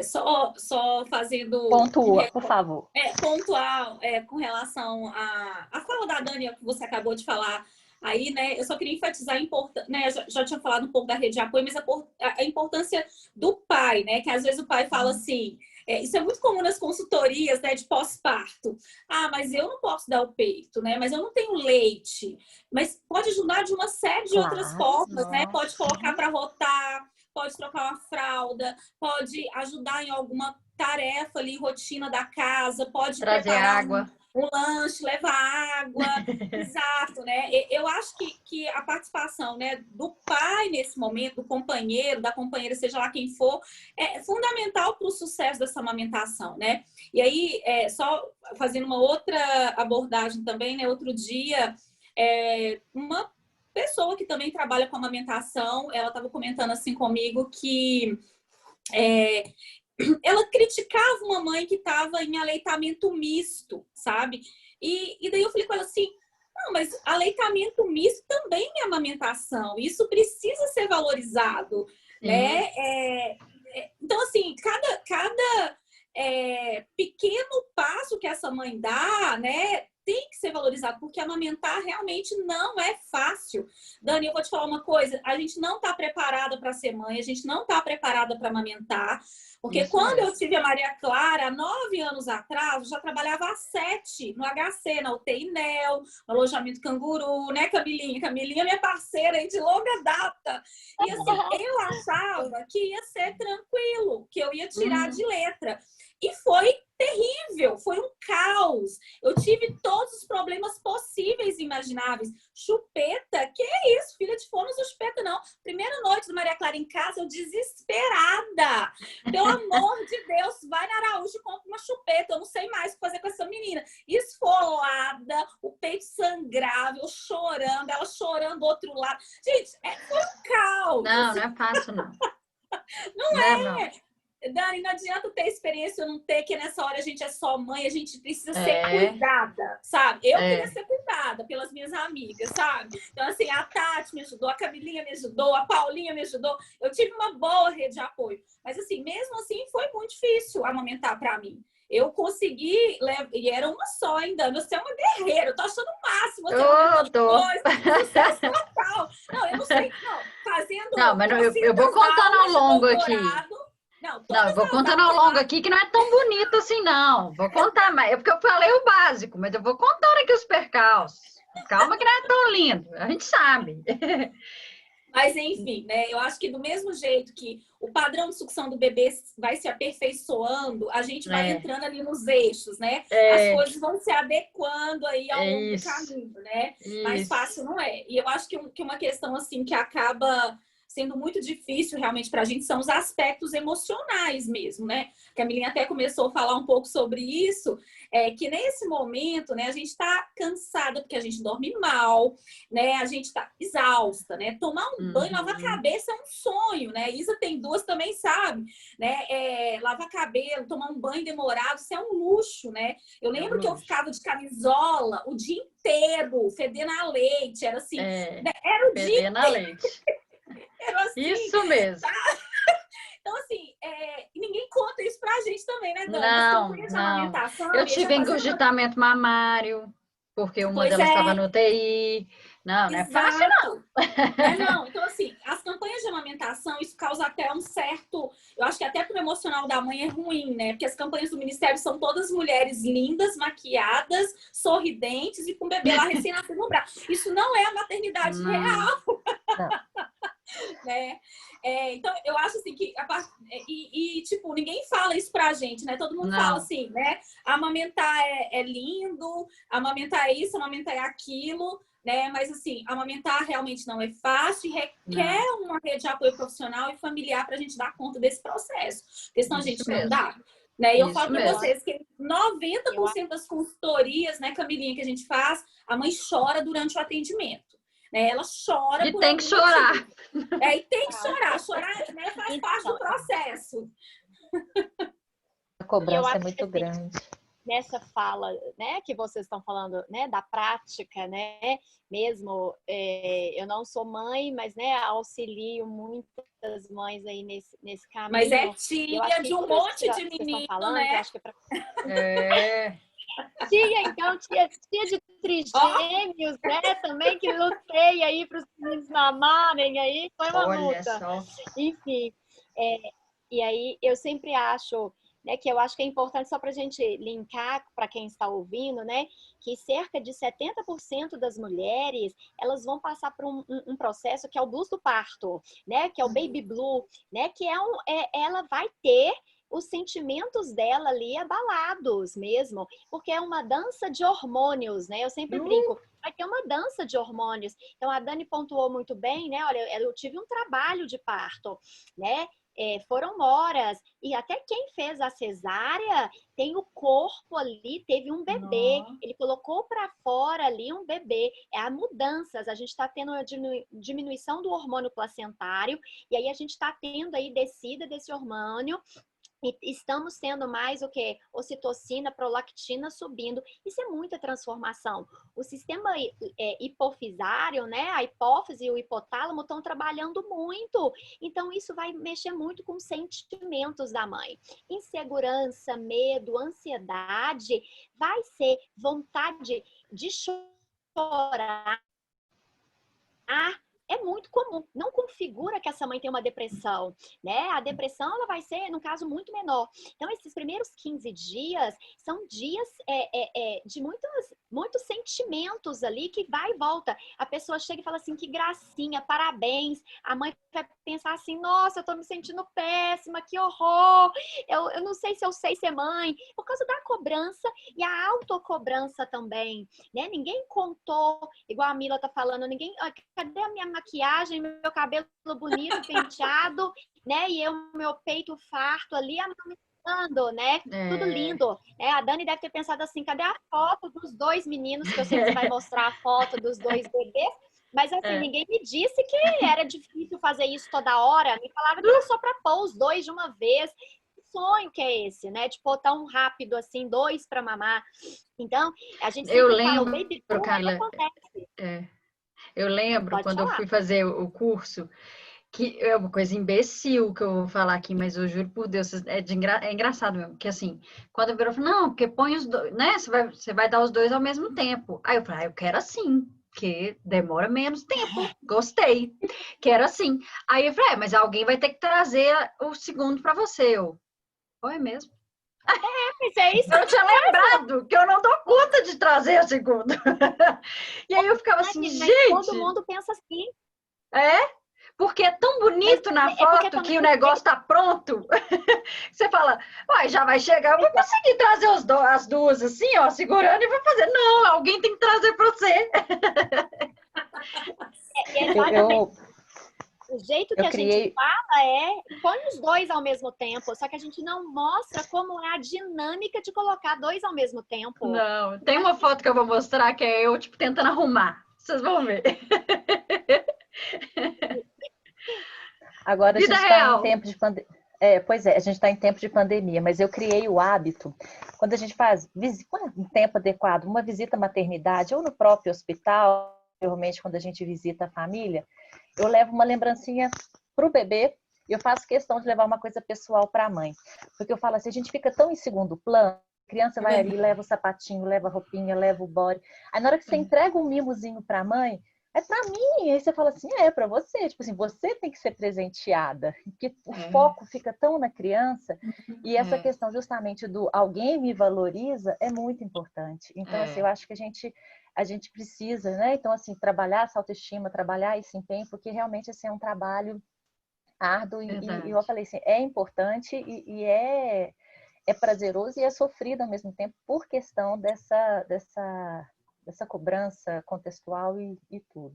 [SPEAKER 2] Só fazendo...
[SPEAKER 1] Pontua, por favor.
[SPEAKER 2] Pontual com relação à fala da Dani, que você acabou de falar aí, né? Eu só queria enfatizar a importância, né? Já tinha falado um pouco da rede de apoio, mas a importância do pai, né? Que às vezes o pai fala assim, isso é muito comum nas consultorias, né, de pós-parto. Ah, mas eu não posso dar o peito, né? Mas eu não tenho leite. Mas pode ajudar de uma série de outras formas, né? Pode colocar para rotar, pode trocar uma fralda, pode ajudar em alguma tarefa ali, rotina da casa, pode
[SPEAKER 3] trazer
[SPEAKER 2] preparar
[SPEAKER 3] água.
[SPEAKER 2] Um lanche, levar água, exato, né? Eu acho que a participação, né, do pai nesse momento, do companheiro, da companheira, seja lá quem for, é fundamental para o sucesso dessa amamentação, né? E aí, só fazendo uma outra abordagem também, né? Outro dia, uma pessoa que também trabalha com amamentação, ela estava comentando assim comigo que ela criticava uma mãe que estava em aleitamento misto, sabe? E daí eu falei com ela assim, não, mas aleitamento misto também é amamentação, isso precisa ser valorizado, né? Então, assim, cada pequeno passo que essa mãe dá, né, tem que ser valorizado, porque amamentar realmente não é fácil. Dani, eu vou te falar uma coisa, a gente não está preparada para ser mãe, a gente não está preparada para amamentar, porque quando eu tive a Maria Clara, há 9 anos atrás, eu já trabalhava há 7 no HC, na UTI NEL, no alojamento Canguru, né, Camilinha? Camilinha é minha parceira aí de longa data. E assim, eu achava que ia ser tranquilo, que eu ia tirar de letra. E foi terrível, foi um caos. Eu tive todos os problemas possíveis e imagináveis. Chupeta, que é isso? Filha de fono, não sou chupeta, não. Primeira noite do Maria Clara em casa, eu desesperada. Pelo amor de Deus, vai na Araújo e compra uma chupeta. Eu não sei mais o que fazer com essa menina. Esfolada, o peito sangrava, eu chorando, ela chorando do outro lado. Gente, foi um caos.
[SPEAKER 3] Não, não é fácil, não.
[SPEAKER 2] Não é. Dani, não adianta ter experiência ou não ter, que nessa hora a gente é só mãe, a gente precisa ser cuidada, sabe? Eu queria ser cuidada pelas minhas amigas, sabe? Então, assim, a Tati me ajudou, a Camilinha me ajudou, a Paulinha me ajudou. Eu tive uma boa rede de apoio. Mas, assim, mesmo assim, foi muito difícil amamentar pra mim. Eu consegui, e era uma só ainda. Você é uma guerreira, eu tô achando o máximo. Você sucesso total. Não, eu não sei, não. Fazendo.
[SPEAKER 3] Não, mas eu vou contando ao longo aqui. Não, eu vou contando ao longo aqui, que não é tão bonito assim, não. Vou contar, mas é porque eu falei o básico, mas eu vou contando aqui os percalços. Calma que não é tão lindo, a gente sabe.
[SPEAKER 2] Mas, enfim, né? Eu acho que do mesmo jeito que o padrão de sucção do bebê vai se aperfeiçoando, a gente vai entrando ali nos eixos, né? As coisas vão se adequando aí ao longo do caminho, né? Mais fácil não é. E eu acho que uma questão, assim, que acaba sendo muito difícil realmente para a gente são os aspectos emocionais mesmo, né? A Camilinha até começou a falar um pouco sobre isso, que nesse momento, né, a gente está cansada porque a gente dorme mal, né? A gente está exausta, né? Tomar um banho, lavar a cabeça é um sonho, né? Isa tem 2 também, sabe? Né? Lavar cabelo, tomar um banho demorado, isso é um luxo, né? Eu lembro que eu ficava de camisola o dia inteiro, fedendo a leite, era assim, né? Era o dia
[SPEAKER 3] fedendo a leite.
[SPEAKER 2] Assim,
[SPEAKER 3] isso mesmo.
[SPEAKER 2] Tá? Então, assim, ninguém conta isso pra gente também, né, Dani?
[SPEAKER 3] Não. Eu tive engurgitamento mamário porque uma
[SPEAKER 2] Pois
[SPEAKER 3] delas
[SPEAKER 2] é.
[SPEAKER 3] estava no UTI. Não é fácil, não.
[SPEAKER 2] Não. Então, assim, as campanhas de amamentação, isso causa até um certo... Eu acho que até pro emocional da mãe é ruim, né? Porque as campanhas do Ministério são todas mulheres lindas, maquiadas, sorridentes e com o bebê lá recém-nascido no braço. Isso não é a maternidade real.
[SPEAKER 1] Não.
[SPEAKER 2] Né? Então, eu acho assim que tipo, ninguém fala isso pra gente, né? Todo mundo fala assim, né? Amamentar é lindo, amamentar é isso, amamentar é aquilo, né? Mas assim, amamentar realmente não é fácil e requer uma rede de apoio profissional e familiar pra gente dar conta desse processo. Porque senão a gente não dá. Né? E eu falo para vocês que 90% das consultorias, né, Camilinha, que a gente faz, a mãe chora durante o atendimento. Né? Ela chora
[SPEAKER 3] e tem que chorar.
[SPEAKER 2] E tem que chorar. Chorar, né, faz parte do processo.
[SPEAKER 1] A cobrança é muito grande.
[SPEAKER 4] Nessa fala, né, que vocês estão falando, né, da prática, né, mesmo, eu não sou mãe, mas, né, auxilio muitas mães aí nesse caminho.
[SPEAKER 2] Mas é tia de um monte de menino,
[SPEAKER 4] falando,
[SPEAKER 2] né?
[SPEAKER 4] Eu acho que Tia, então, tia de trigêmeos, né, também, que lutei aí para os meninos mamarem aí, foi uma luta.
[SPEAKER 3] Só.
[SPEAKER 4] Enfim, e aí eu sempre acho, né, que eu acho que é importante só para a gente linkar para quem está ouvindo, né, que cerca de 70% das mulheres, elas vão passar por um processo que é o blues do parto, né, que é o baby blue, né, que ela vai ter os sentimentos dela ali abalados mesmo, porque é uma dança de hormônios, né? Eu sempre brinco, vai ter uma dança de hormônios. Então, a Dani pontuou muito bem, né? Olha, eu tive um trabalho de parto, né? Foram horas, e até quem fez a cesárea tem o corpo ali, teve um bebê, ele colocou para fora ali um bebê, há mudanças, a gente está tendo uma diminuição do hormônio placentário, e aí a gente está tendo aí descida desse hormônio, e estamos tendo mais o que? Ocitocina, prolactina subindo. Isso é muita transformação. O sistema hipofisário, né? A hipófise e o hipotálamo estão trabalhando muito. Então, isso vai mexer muito com os sentimentos da mãe. Insegurança, medo, ansiedade, vai ser vontade de chorar. É muito comum, não configura que essa mãe tem uma depressão, né? A depressão, ela vai ser, num caso, muito menor. Então, esses primeiros 15 dias são dias de muitos sentimentos ali que vai e volta. A pessoa chega e fala assim, que gracinha, parabéns. A mãe vai pensar assim, nossa, eu tô me sentindo péssima, que horror. Eu não sei se eu sei ser mãe. Por causa da cobrança e a autocobrança também, né? Ninguém contou, igual a Mila tá falando, cadê a minha maquiagem, meu cabelo bonito, penteado, né? E meu peito farto ali, amamentando, né? Tudo lindo. A Dani deve ter pensado assim, cadê a foto dos dois meninos, que eu sei que você vai mostrar a foto dos dois bebês, mas assim, ninguém me disse que era difícil fazer isso toda hora, me falava que era só para pôr os dois de uma vez. Que sonho que é esse, né? De pôr tão rápido assim, dois para mamar. Então, a gente sempre fala, o baby boom,
[SPEAKER 3] Carla,
[SPEAKER 4] acontece.
[SPEAKER 3] Eu lembro
[SPEAKER 4] Pode
[SPEAKER 3] quando
[SPEAKER 4] falar.
[SPEAKER 3] eu fui fazer o curso, que é uma coisa imbecil que eu vou falar aqui, mas eu juro por Deus, é engraçado mesmo, que assim, quando eu virou, não, porque põe os dois, né, você vai dar os dois ao mesmo tempo. Aí eu falei, eu quero assim, porque demora menos tempo, gostei, quero assim. Aí eu falei, mas alguém vai ter que trazer o segundo para você. Foi mesmo?
[SPEAKER 4] Mas é isso.
[SPEAKER 3] Eu tinha lembrado que eu não dou conta de trazer o segundo. E aí eu ficava assim, gente...
[SPEAKER 4] Todo mundo pensa assim.
[SPEAKER 3] Porque é tão bonito na foto que o negócio tá pronto. Você fala, já vai chegar, eu vou conseguir trazer as duas assim, ó, segurando e vou fazer. Não, alguém tem que trazer para você.
[SPEAKER 4] O jeito que a gente fala põe os dois ao mesmo tempo, só que a gente não mostra como é a dinâmica de colocar dois ao mesmo tempo.
[SPEAKER 3] Não, tem uma foto que eu vou mostrar que é eu, tipo, tentando arrumar. Vocês vão ver.
[SPEAKER 1] Agora a gente está em tempo de pandemia. Pois é, a gente está em tempo de pandemia, mas eu criei o hábito, quando a gente faz um tempo adequado, uma visita à maternidade ou no próprio hospital, realmente quando a gente visita a família, eu levo uma lembrancinha para o bebê e eu faço questão de levar uma coisa pessoal para a mãe. Porque eu falo assim, a gente fica tão em segundo plano, criança vai ali, leva o sapatinho, leva a roupinha, leva o body. Aí na hora que você entrega um mimozinho para a mãe, é para mim. Aí você fala assim, é para você. Tipo assim, você tem que ser presenteada. Porque o foco fica tão na criança. E essa questão justamente do alguém me valoriza é muito importante. Então, assim, eu acho que a gente precisa, né? Então, assim, trabalhar essa autoestima, trabalhar esse empenho, porque realmente, assim, é um trabalho árduo. E eu falei assim, é importante e é prazeroso e é sofrido ao mesmo tempo por questão dessa cobrança contextual e tudo.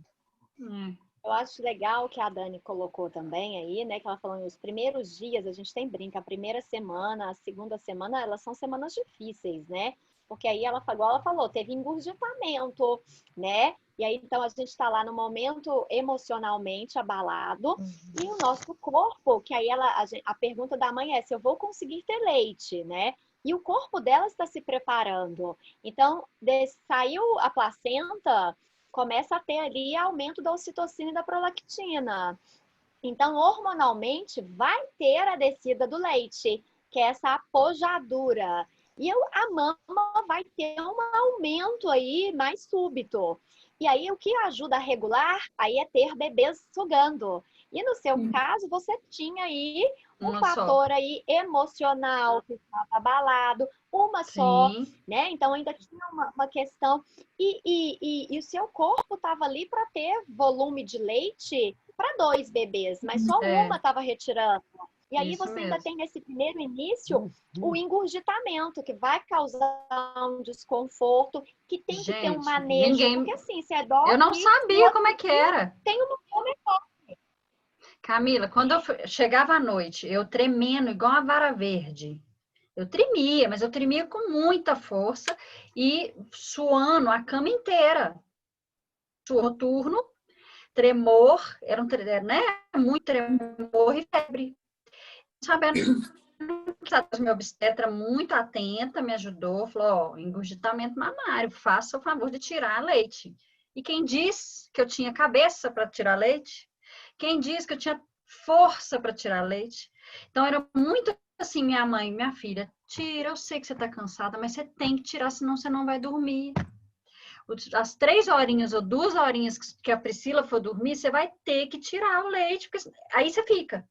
[SPEAKER 4] Eu acho legal que a Dani colocou também aí, né? Que ela falou nos primeiros dias, a gente tem brinca, a primeira semana, a segunda semana, elas são semanas difíceis, né? Porque aí ela falou, teve engurgitamento, né? E aí, então, a gente está lá no momento emocionalmente abalado e o nosso corpo, que aí a pergunta da mãe é se eu vou conseguir ter leite, né? E o corpo dela está se preparando. Então, saiu a placenta, começa a ter ali aumento da ocitocina e da prolactina. Então, hormonalmente, vai ter a descida do leite, que é essa apojadura. E a mama vai ter um aumento aí mais súbito. E aí, o que ajuda a regular aí é ter bebês sugando. E no seu caso, você tinha aí um fator aí emocional que estava abalado, uma só, né? Então, ainda tinha uma questão. E o seu corpo estava ali para ter volume de leite para 2 bebês, mas só uma estava retirando. E aí você ainda tem nesse primeiro início o engurgitamento, que vai causar um desconforto, que tem que ter um manejo. Porque assim, se é dó,
[SPEAKER 3] eu não sabia como é que era.
[SPEAKER 4] Tem um negócio.
[SPEAKER 3] Camila, quando eu chegava à noite, eu tremendo igual uma vara verde. Eu tremia, mas eu tremia com muita força e suando a cama inteira. Suor turno, tremor, era né? Muito tremor e febre. Sabendo que minha obstetra muito atenta, me ajudou, falou, ó, engurgitamento mamário, faça o favor de tirar leite. E quem diz que eu tinha cabeça para tirar leite? Quem diz que eu tinha força para tirar leite? Então, era muito assim, minha mãe, minha filha, tira, eu sei que você está cansada, mas você tem que tirar, senão você não vai dormir. As 3 horinhas ou 2 horinhas que a Priscila for dormir, você vai ter que tirar o leite, porque aí você fica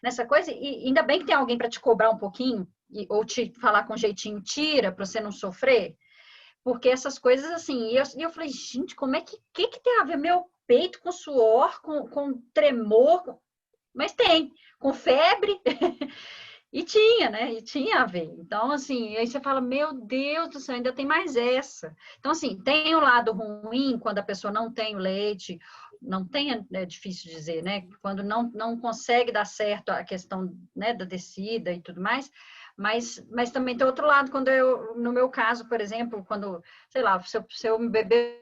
[SPEAKER 3] nessa coisa, e ainda bem que tem alguém para te cobrar um pouquinho, ou te falar com jeitinho, tira, para você não sofrer, porque essas coisas assim, e eu falei, gente, como é que tem a ver meu peito com suor, com tremor, mas tem, com febre, e tinha, né, e tinha a ver, então assim, aí você fala, meu Deus do céu, ainda tem mais essa, então assim, tem o lado ruim, quando a pessoa não tem o leite, não tem, é difícil dizer, né? Quando não consegue dar certo a questão, né, da descida e tudo mais, mas também tem outro lado, quando no meu caso, por exemplo, quando, sei lá, seu bebê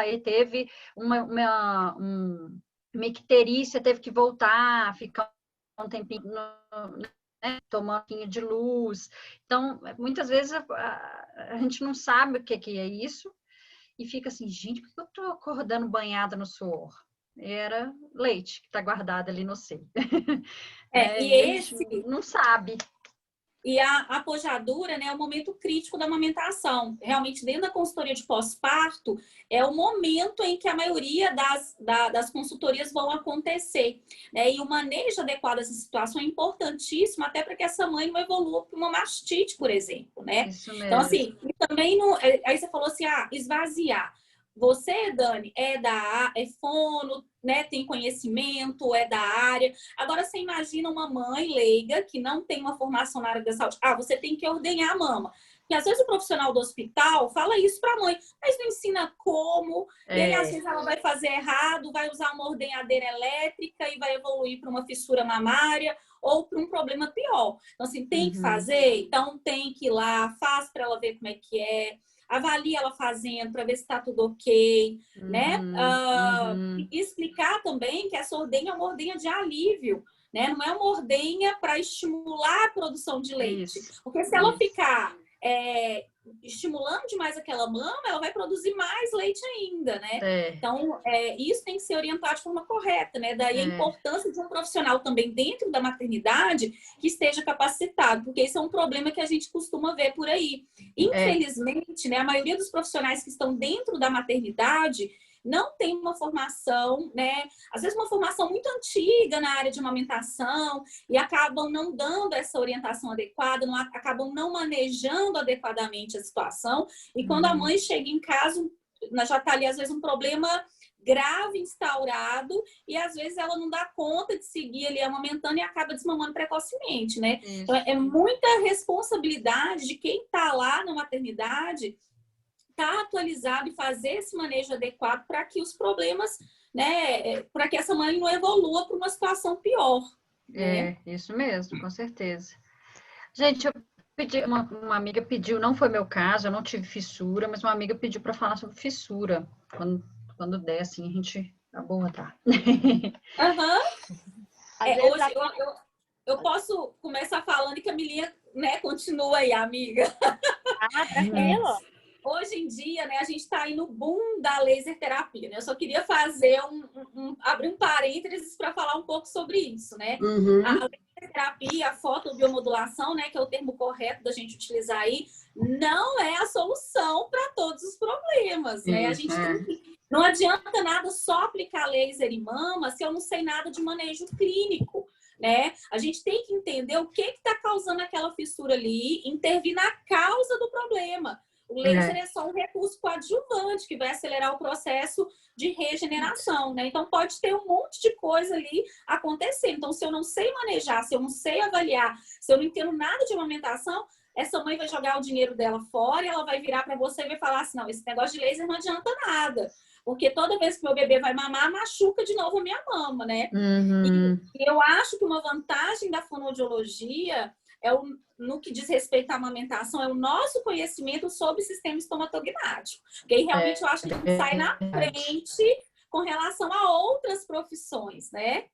[SPEAKER 3] e teve uma icterícia, teve que voltar, ficar um tempinho né, tomando um pouquinho de luz. Então, muitas vezes a gente não sabe o que é isso, e fica assim, gente, por que eu tô acordando banhada no suor? Era leite que tá guardado ali no seio.
[SPEAKER 2] E
[SPEAKER 3] esse não sabe.
[SPEAKER 2] E a apojadura, né, é o momento crítico da amamentação. Realmente, dentro da consultoria de pós-parto, é o momento em que a maioria das consultorias vão acontecer. Né? E o manejo adequado dessa situação é importantíssimo, até para que essa mãe não evolua para uma mastite, por exemplo. Né?
[SPEAKER 3] Isso mesmo.
[SPEAKER 2] Então, assim, também não. Aí você falou assim, esvaziar. Você, Dani, é fono, né? Tem conhecimento, é da área. Agora, você imagina uma mãe leiga que não tem uma formação na área da saúde. Você tem que ordenhar a mama. Porque às vezes o profissional do hospital fala isso para a mãe, mas não ensina como. E aí, às vezes, ela vai fazer errado, vai usar uma ordenhadeira elétrica e vai evoluir para uma fissura mamária ou para um problema pior. Então, assim, tem que fazer? Então, tem que ir lá, faz para ela ver como é que é. Avalia ela fazendo para ver se está tudo ok, né? E explicar também que essa ordenha é uma ordenha de alívio, né? Não é uma ordenha para estimular a produção de leite. Porque se ela ficar estimulando demais aquela mama, ela vai produzir mais leite ainda, né? Então, isso tem que ser orientado de forma correta, né? Daí a importância de um profissional também dentro da maternidade que esteja capacitado, porque isso é um problema que a gente costuma ver por aí. Infelizmente, né, a maioria dos profissionais que estão dentro da maternidade não tem uma formação, né? Às vezes uma formação muito antiga na área de amamentação e acabam não dando essa orientação adequada, acabam não manejando adequadamente a situação. E quando a mãe chega em casa, já está ali às vezes um problema grave instaurado e às vezes ela não dá conta de seguir ali amamentando e acaba desmamando precocemente, né? Então é muita responsabilidade de quem está lá na maternidade estar atualizado e fazer esse manejo adequado para que os problemas, né, para que essa mãe não evolua para uma situação pior. Né?
[SPEAKER 3] Isso mesmo, com certeza. Gente, eu pedi, uma amiga pediu, não foi meu caso, eu não tive fissura, mas uma amiga pediu para falar sobre fissura. Quando der, assim, a gente aborda.
[SPEAKER 2] Hoje eu posso começar falando e Camilinha, né, continua aí, amiga.
[SPEAKER 4] Tranquilo.
[SPEAKER 2] Hoje em dia, né, a gente está aí no boom da laser terapia, né? Eu só queria fazer abrir um parênteses para falar um pouco sobre isso, né? A laser terapia, a fotobiomodulação, né, que é o termo correto da gente utilizar aí, não é a solução para todos os problemas, né? A gente tem que... Não adianta nada só aplicar laser em mama se eu não sei nada de manejo clínico. Né? A gente tem que entender o que está causando aquela fissura ali, intervir na causa do problema. O laser é só um recurso coadjuvante que vai acelerar o processo de regeneração, né? Então, pode ter um monte de coisa ali acontecendo. Então, se eu não sei manejar, se eu não sei avaliar, se eu não entendo nada de amamentação, essa mãe vai jogar o dinheiro dela fora e ela vai virar para você e vai falar assim, não, esse negócio de laser não adianta nada. Porque toda vez que meu bebê vai mamar, machuca de novo a minha mama, né? E eu acho que uma vantagem da fonoaudiologia no que diz respeito à amamentação, é o nosso conhecimento sobre o sistema estomatognático. Porque aí realmente eu acho que a gente sai na frente com relação a outras profissões, né?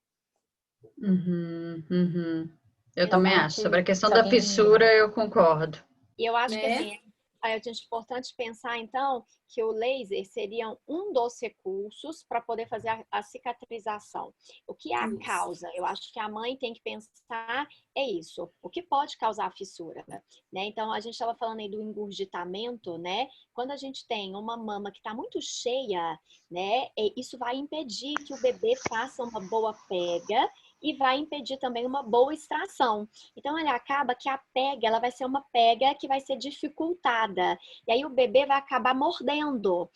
[SPEAKER 3] Eu também acho. Sobre a questão da fissura, eu concordo.
[SPEAKER 4] E eu acho que assim, é importante pensar, então, que o laser seria um dos recursos para poder fazer a cicatrização. O que é a causa? Eu acho que a mãe tem que pensar isso. O que pode causar a fissura? Né? Então, a gente estava falando aí do engurgitamento, né? Quando a gente tem uma mama que está muito cheia, né? Isso vai impedir que o bebê faça uma boa pega e vai impedir também uma boa extração. Então, ele acaba que a pega, ela vai ser uma pega que vai ser dificultada. E aí o bebê vai acabar mordendo,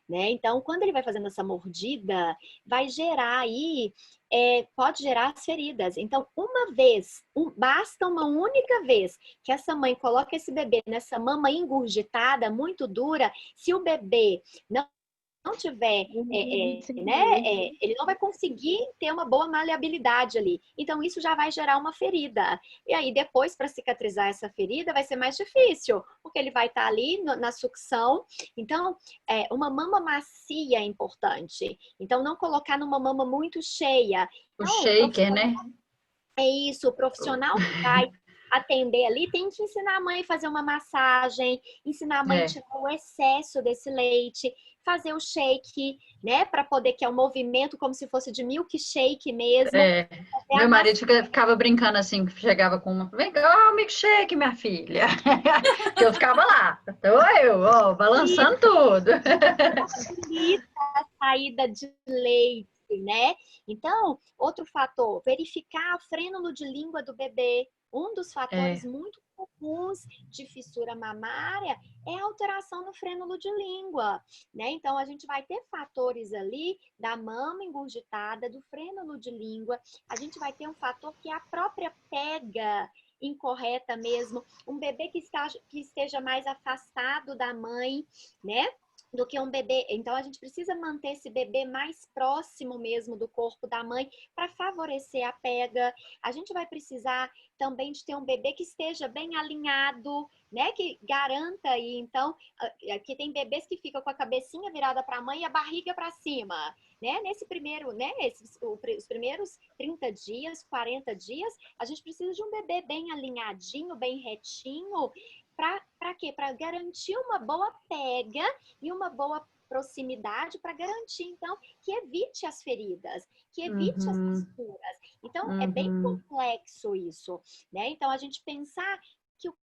[SPEAKER 4] né? Então, quando ele vai fazendo essa mordida, vai gerar aí, pode gerar as feridas. Então, basta uma única vez que essa mãe coloca esse bebê nessa mama engurgitada, muito dura, se o bebê não tiver, ele não vai conseguir ter uma boa maleabilidade ali. Então, isso já vai gerar uma ferida. E aí, depois, para cicatrizar essa ferida, vai ser mais difícil, porque ele vai estar ali na sucção. Então, uma mama macia é importante. Então, não colocar numa mama muito cheia.
[SPEAKER 3] O shaker, né?
[SPEAKER 4] É isso, o profissional que vai atender ali tem que ensinar a mãe a fazer uma massagem, ensinar a mãe a tirar o excesso desse leite, fazer o shake, né? Para poder, que é um movimento como se fosse de milkshake mesmo.
[SPEAKER 3] Meu marido ficava brincando assim, chegava com uma, vem cá, milkshake, minha filha. Que eu ficava lá, balançando tudo.
[SPEAKER 4] Facilita a saída de leite, né? Então, outro fator, verificar o frênulo de língua do bebê. Um dos fatores muito comuns de fissura mamária é a alteração no frênulo de língua, né? Então, a gente vai ter fatores ali da mama engurgitada, do frênulo de língua. A gente vai ter um fator que é a própria pega incorreta mesmo. Um bebê que esteja mais afastado da mãe, né? Do que um bebê. Então, a gente precisa manter esse bebê mais próximo mesmo do corpo da mãe para favorecer a pega. A gente vai precisar também de ter um bebê que esteja bem alinhado, né? Que garanta aí. Então, aqui tem bebês que ficam com a cabecinha virada para a mãe e a barriga para cima, né? Nesse primeiro, né? Os primeiros 30 dias, 40 dias, a gente precisa de um bebê bem alinhadinho, bem retinho, Para quê? Para garantir uma boa pega e uma boa proximidade, para garantir, então, que evite as feridas, que evite as fissuras. Então, é bem complexo isso, né? Então, a gente pensar que o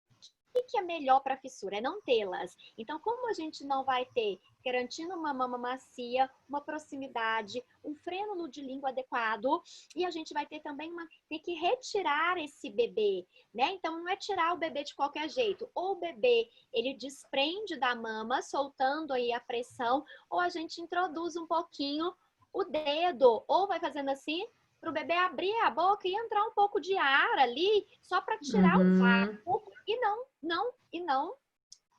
[SPEAKER 4] que é melhor para a fissura? É não tê-las. Então, como a gente não vai ter, garantindo uma mama macia, uma proximidade, um frênulo de língua adequado, e a gente vai ter também ter que retirar esse bebê, né? Então, não é tirar o bebê de qualquer jeito. Ou o bebê, ele desprende da mama, soltando aí a pressão, ou a gente introduz um pouquinho o dedo, ou vai fazendo assim, para o bebê abrir a boca e entrar um pouco de ar ali, só para tirar o vácuo e não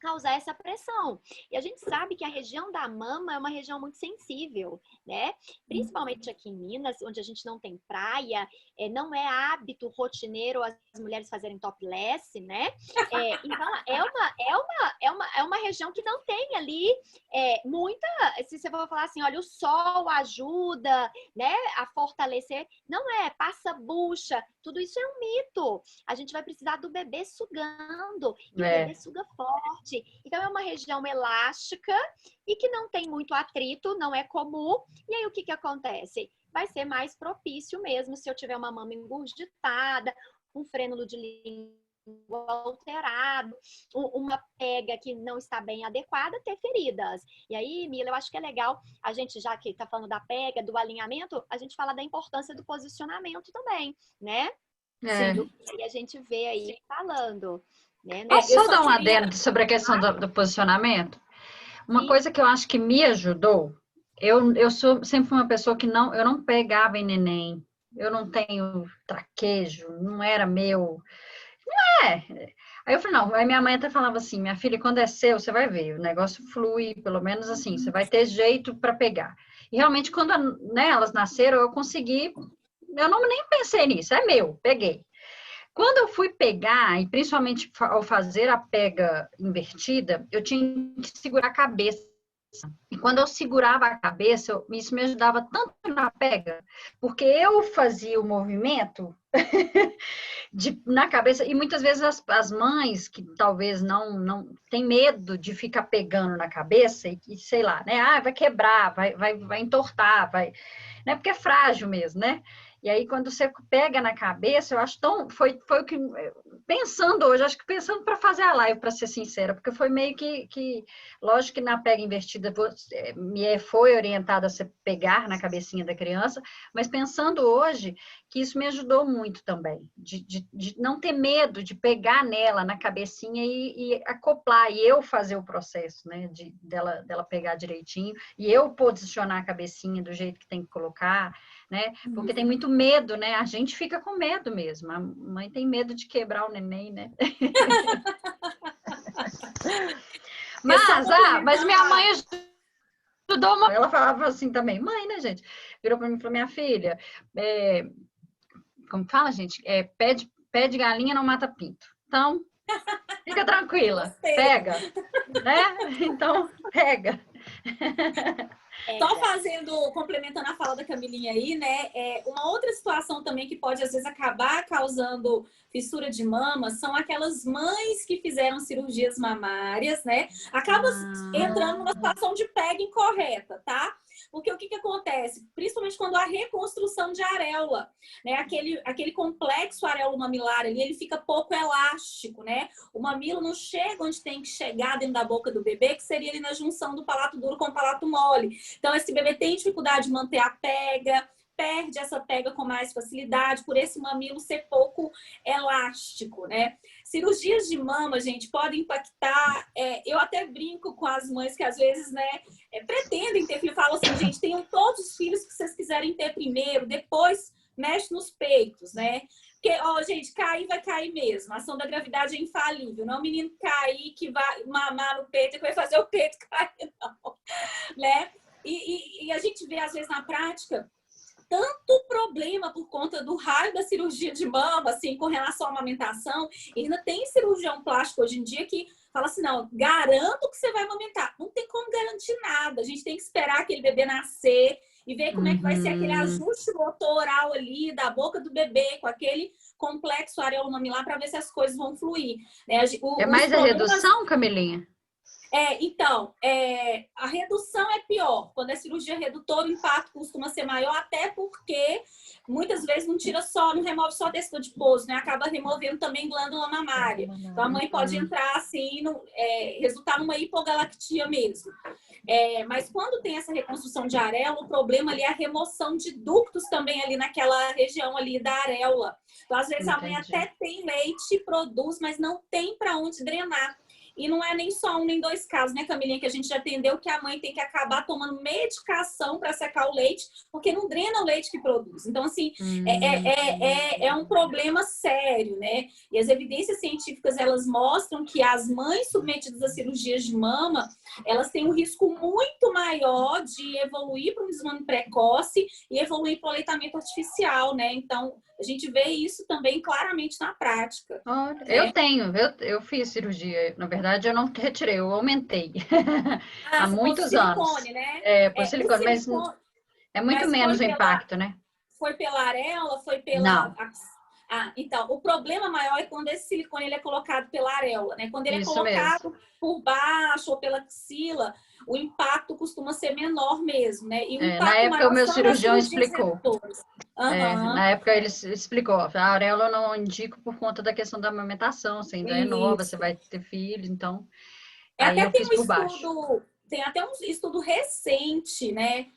[SPEAKER 4] causar essa pressão. E a gente sabe que a região da mama é uma região muito sensível, né? Principalmente aqui em Minas, onde a gente não tem praia, não é hábito rotineiro as mulheres fazerem topless, né? Então, é uma região que não tem ali muita... Se você for falar assim, olha, o sol ajuda, né, a fortalecer. Não passa bucha. Tudo isso é um mito. A gente vai precisar do bebê sugando. E o bebê suga forte. Então, é uma região elástica e que não tem muito atrito, não é comum. E aí, o que acontece? Vai ser mais propício mesmo se eu tiver uma mama engurgitada, um frênulo de língua alterado, uma pega que não está bem adequada, ter feridas. E aí, Mila, eu acho que é legal a gente, já que está falando da pega, do alinhamento, a gente fala da importância do posicionamento também, né? E a gente vê aí falando. Né?
[SPEAKER 3] Posso só dar um adendo sobre a questão do posicionamento? Uma coisa que eu acho que me ajudou, eu sou sempre uma pessoa que eu não pegava em neném, eu não tenho traquejo, não era meu, não é. Aí eu falei, não, aí minha mãe até falava assim, minha filha, quando é seu, você vai ver, o negócio flui, pelo menos assim, você vai ter jeito para pegar. E realmente, quando elas nasceram, eu consegui, eu nem pensei nisso, é meu, peguei. Quando eu fui pegar, e principalmente ao fazer a pega invertida, eu tinha que segurar a cabeça. E quando eu segurava a cabeça, isso me ajudava tanto na pega, porque eu fazia o movimento na cabeça, e muitas vezes as mães, que talvez não têm medo de ficar pegando na cabeça, e sei lá, né? Vai quebrar, vai entortar, né? Porque é frágil mesmo, né? E aí, quando você pega na cabeça, eu acho foi o que, pensando hoje, acho que pensando para fazer a live, para ser sincera, porque foi meio que lógico que na pega invertida foi orientada a você pegar na cabecinha da criança, mas pensando hoje, que isso me ajudou muito também, de não ter medo de pegar nela, na cabecinha e acoplar, e eu fazer o processo, né, dela pegar direitinho, e eu posicionar a cabecinha do jeito que tem que colocar, né, porque tem muito medo, né, a gente fica com medo mesmo, a mãe tem medo de quebrar o neném, né. Mas minha mãe ajudou uma... Ela falava assim também, mãe, né, gente? Virou para mim e falou, minha filha, como fala, gente? Pé de galinha não mata pinto. Então, fica tranquila, pega, né? Então, pega.
[SPEAKER 2] Só complementando a fala da Camilinha aí, né? Uma outra situação também que pode, às vezes, acabar causando fissura de mama são aquelas mães que fizeram cirurgias mamárias, né? Acaba entrando numa situação de pega incorreta, tá? Porque o que acontece? Principalmente quando há reconstrução de areola, né? Aquele complexo areolo-mamilar ali, ele fica pouco elástico, né? O mamilo não chega onde tem que chegar dentro da boca do bebê, que seria ali na junção do palato duro com o palato mole. Então, esse bebê tem dificuldade de manter a pega, perde essa pega com mais facilidade, por esse mamilo ser pouco elástico, né? Cirurgias de mama, gente, podem impactar... eu até brinco com as mães que às vezes, né, pretendem ter filho. Falam assim, gente, tenham todos os filhos que vocês quiserem ter primeiro, depois mexe nos peitos, né? Porque, gente, cair vai cair mesmo. A ação da gravidade é infalível. Não é o menino cair que vai mamar no peito e que vai fazer o peito cair, não. Né? E a gente vê, às vezes, na prática, tanto problema por conta do raio da cirurgia de mama, assim, com relação à amamentação. E ainda tem cirurgião plástico hoje em dia que fala assim, não, garanto que você vai amamentar. Não tem como garantir nada. A gente tem que esperar aquele bebê nascer e ver como é que vai ser aquele ajuste motor oral ali da boca do bebê com complexo areolamilar para ver se as coisas vão fluir. Né?
[SPEAKER 3] É mais a redução, Camilinha?
[SPEAKER 2] Então, a redução é pior. Quando é cirurgia redutora, o impacto costuma ser maior, até porque muitas vezes não tira só, não remove só tecido adiposo, né? Acaba removendo também glândula mamária. Então, a mãe pode entrar assim, resultar numa hipogalactia mesmo. Mas quando tem essa reconstrução de areola, o problema ali é a remoção de ductos também ali naquela região ali da areola. Então, às vezes, a mãe até tem leite, produz, mas não tem para onde drenar. E não é nem só um nem dois casos, né, Camilinha, que a gente já entendeu que a mãe tem que acabar tomando medicação para secar o leite, porque não drena o leite que produz. Então, assim, é um problema sério, né? E as evidências científicas, elas mostram que as mães submetidas a cirurgias de mama, elas têm um risco muito maior de evoluir para um desmame precoce e evoluir para o aleitamento artificial, né? Então, a gente vê isso também claramente na prática.
[SPEAKER 3] Eu fiz cirurgia. Na verdade, eu não retirei, eu aumentei. Há
[SPEAKER 2] Você
[SPEAKER 3] muitos
[SPEAKER 2] silicone,
[SPEAKER 3] anos.
[SPEAKER 2] né?
[SPEAKER 3] Por silicone, mas é muito menos o impacto, né?
[SPEAKER 2] Foi pela areola? Foi pela...
[SPEAKER 3] Não.
[SPEAKER 2] Então, o problema maior é quando esse silicone ele é colocado pela areola, né? Quando ele é
[SPEAKER 3] Isso
[SPEAKER 2] colocado
[SPEAKER 3] mesmo.
[SPEAKER 2] por baixo ou pela axila, o impacto costuma ser menor mesmo, né? E o impacto
[SPEAKER 3] na época,
[SPEAKER 2] maior
[SPEAKER 3] o meu
[SPEAKER 2] são
[SPEAKER 3] cirurgião
[SPEAKER 2] as cirurgias
[SPEAKER 3] explicou. Na época, ele explicou. A areola eu não indico por conta da questão da amamentação, assim, ainda é nova, você vai ter filhos, então... Aí
[SPEAKER 2] até
[SPEAKER 3] eu fiz por baixo.
[SPEAKER 2] Tem até um estudo recente, né?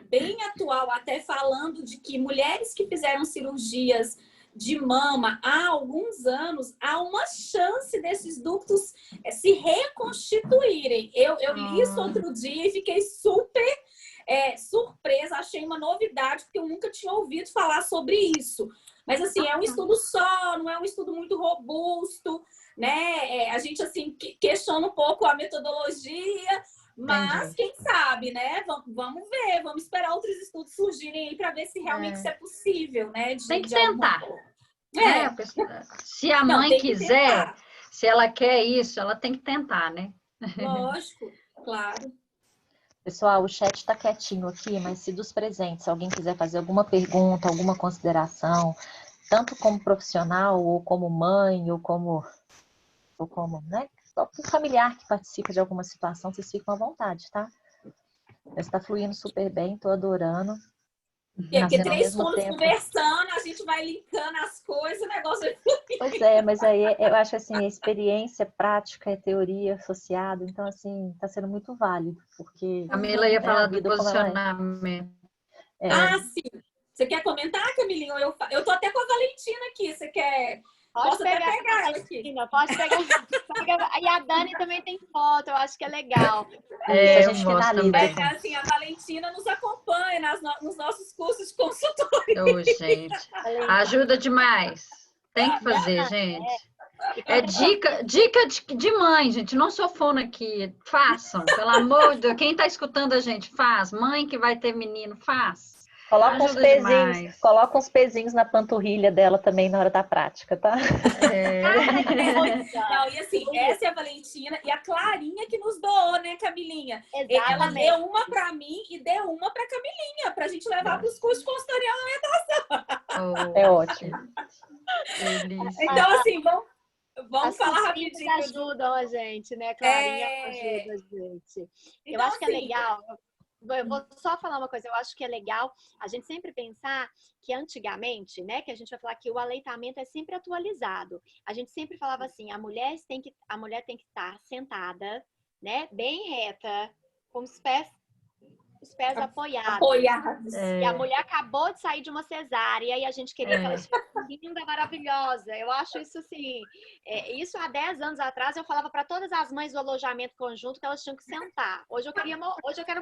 [SPEAKER 2] Bem atual, até falando de que mulheres que fizeram cirurgias de mama há alguns anos, há uma chance desses ductos se reconstituírem. Eu li isso outro dia e fiquei super surpresa, achei uma novidade, porque eu nunca tinha ouvido falar sobre isso. Mas, assim, é um estudo só, não é um estudo muito robusto, né? A gente, assim, questiona um pouco a metodologia, mas
[SPEAKER 3] Entendi.
[SPEAKER 2] quem sabe, né? Vamos ver, vamos esperar outros estudos surgirem aí para ver se realmente isso é possível, né?
[SPEAKER 3] Tem que tentar. Se a
[SPEAKER 2] Não,
[SPEAKER 3] mãe quiser, se ela quer isso, ela tem que tentar, né?
[SPEAKER 2] Lógico, claro.
[SPEAKER 1] Pessoal, o chat está quietinho aqui, mas se dos presentes alguém quiser fazer alguma pergunta, alguma consideração, tanto como profissional, ou como mãe, ou como né? O familiar que participa de alguma situação, vocês ficam à vontade, tá? Está fluindo super bem, estou adorando.
[SPEAKER 2] Porque 3 fonos conversando, a gente vai linkando as coisas, o negócio vai fluir.
[SPEAKER 1] Pois mas aí eu acho assim, a experiência prática é teoria associada, então assim, está sendo muito válido, porque...
[SPEAKER 3] A Camila ia falar do posicionamento.
[SPEAKER 2] Sim. Você quer comentar, Camilinha? Eu tô até com a Valentina aqui, você quer...
[SPEAKER 4] Posso pegar ela aqui. Pode pegar. E a Dani também tem foto, eu acho que é legal.
[SPEAKER 1] A gente finaliza.
[SPEAKER 2] Assim, a Valentina nos acompanha nos nossos cursos de consultoria.
[SPEAKER 3] Gente, ajuda demais. Tem que fazer, gente. Dica de mãe, gente. Não sou fono aqui. Façam, pelo amor de Deus. Quem está escutando a gente, faz. Mãe que vai ter menino, faz.
[SPEAKER 1] Coloca uns pezinhos na panturrilha dela também na hora da prática, tá?
[SPEAKER 2] Não, e assim, essa é a Valentina e a Clarinha que nos doou, né, Camilinha?
[SPEAKER 4] Exatamente.
[SPEAKER 2] Ela deu uma para mim e deu uma para Camilinha, pra gente levar para os cursos de consultoria de alimentação.
[SPEAKER 1] É ótimo.
[SPEAKER 2] Então, assim, vamos falar rapidinho.
[SPEAKER 4] Ajudam a gente, né? Clarinha ajuda a gente. Eu acho que é legal. Eu vou só falar uma coisa, eu acho que é legal a gente sempre pensar que antigamente, né, que a gente vai falar que o aleitamento é sempre atualizado. A gente sempre falava assim, a mulher tem que estar sentada, né, bem reta, com os pés apoiados. E a mulher acabou de sair de uma cesárea e a gente queria que ela estivesse linda, maravilhosa. Eu acho isso assim, isso há 10 anos atrás eu falava para todas as mães do alojamento conjunto que elas tinham que sentar. Hoje eu quero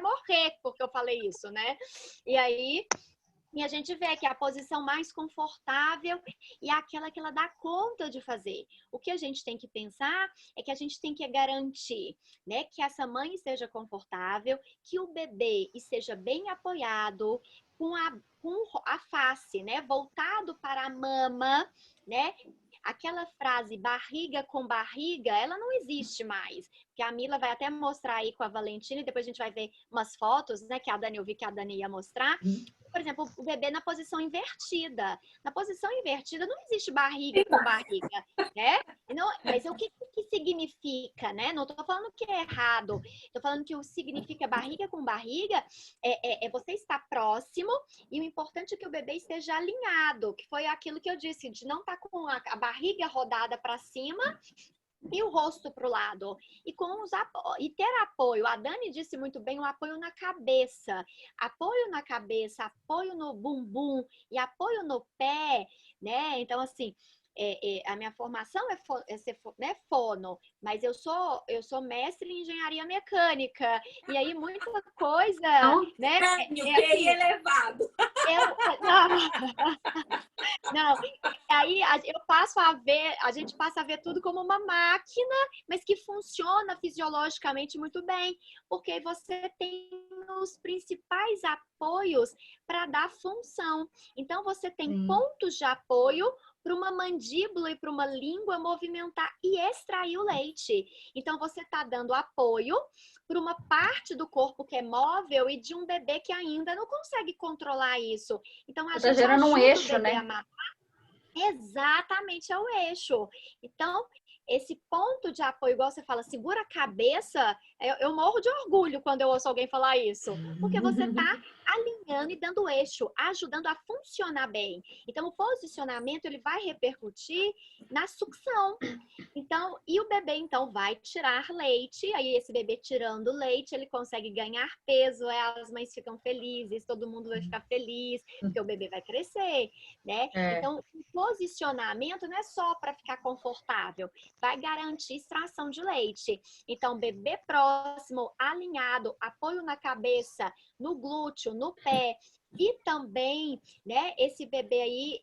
[SPEAKER 4] morrer porque eu falei isso, né? E a gente vê que é a posição mais confortável e é aquela que ela dá conta de fazer. O que a gente tem que pensar é que a gente tem que garantir, né, que essa mãe esteja confortável, que o bebê esteja bem apoiado, com a face, né, voltado para a mama, né? Aquela frase barriga com barriga, ela não existe mais. que a Mila vai até mostrar aí com a Valentina, e depois a gente vai ver umas fotos, né, que a Dani, eu vi que a Dani ia mostrar. Por exemplo, o bebê na posição invertida. Na posição invertida não existe barriga com barriga, né? Não, mas o que significa, né? Não estou falando que é errado. Estou falando que o significa barriga com barriga é você estar próximo, e o importante é que o bebê esteja alinhado, que foi aquilo que eu disse, de não estar com a barriga rodada para cima e o rosto para o lado. E ter apoio. A Dani disse muito bem, o apoio na cabeça. Apoio na cabeça, apoio no bumbum e apoio no pé, né? Então, assim, a minha formação é ser fono, mas eu sou mestre em engenharia mecânica. E aí, muita coisa, né?
[SPEAKER 2] QI elevado.
[SPEAKER 4] Não, aí a gente passa a ver tudo como uma máquina, mas que funciona fisiologicamente muito bem, porque você tem os principais apoios para dar função. Então, você tem pontos de apoio para uma mandíbula e para uma língua movimentar e extrair o leite. Então, você está dando apoio para uma parte do corpo que é móvel e de um bebê que ainda não consegue controlar isso. Então, a gente
[SPEAKER 3] gerando um eixo,
[SPEAKER 4] o bebê
[SPEAKER 3] né?
[SPEAKER 4] a mamar. Exatamente, é o eixo. Então, esse ponto de apoio, igual você fala, segura a cabeça, eu morro de orgulho quando eu ouço alguém falar isso. Porque você está alinhando e dando eixo, ajudando a funcionar bem. Então, o posicionamento, ele vai repercutir na sucção. Então, e o bebê, então, vai tirar leite. Aí, esse bebê tirando leite, ele consegue ganhar peso. As mães ficam felizes, todo mundo vai ficar feliz, porque o bebê vai crescer, né? Então, o posicionamento não é só para ficar confortável, vai garantir extração de leite. Então, bebê próximo, alinhado, apoio na cabeça, no glúteo, no pé. E também, né, esse bebê aí,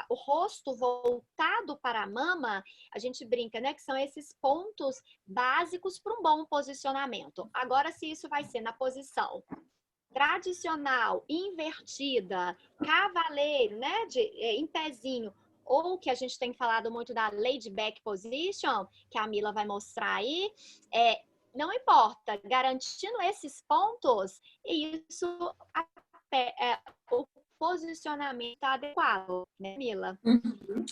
[SPEAKER 4] o rosto voltado para a mama, a gente brinca, né, que são esses pontos básicos para um bom posicionamento. Agora, se isso vai ser na posição tradicional, invertida, cavaleiro, né, em pezinho, ou que a gente tem falado muito da laid back position, que a Mila vai mostrar aí, não importa, garantindo esses pontos, isso o posicionamento adequado, né, Mila?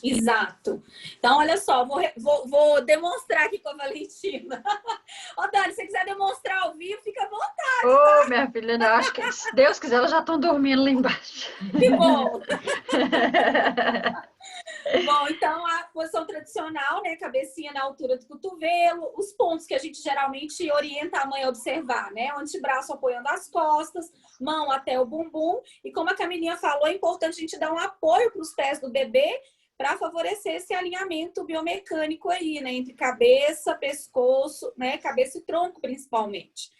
[SPEAKER 2] Exato. Então, olha só, vou demonstrar aqui com a Valentina. Ô, Dani, se você quiser demonstrar ao vivo, fica à vontade.
[SPEAKER 3] Ô, minha filha, eu acho que, se Deus quiser, elas já estão dormindo lá embaixo.
[SPEAKER 2] Que bom! Bom, então a posição tradicional, né? Cabecinha na altura do cotovelo, os pontos que a gente geralmente orienta a mãe a observar, né? O antebraço apoiando as costas, mão até o bumbum. E como a Camilinha falou, é importante a gente dar um apoio para os pés do bebê para favorecer esse alinhamento biomecânico aí, né? Entre cabeça, pescoço, né? Cabeça e tronco, principalmente.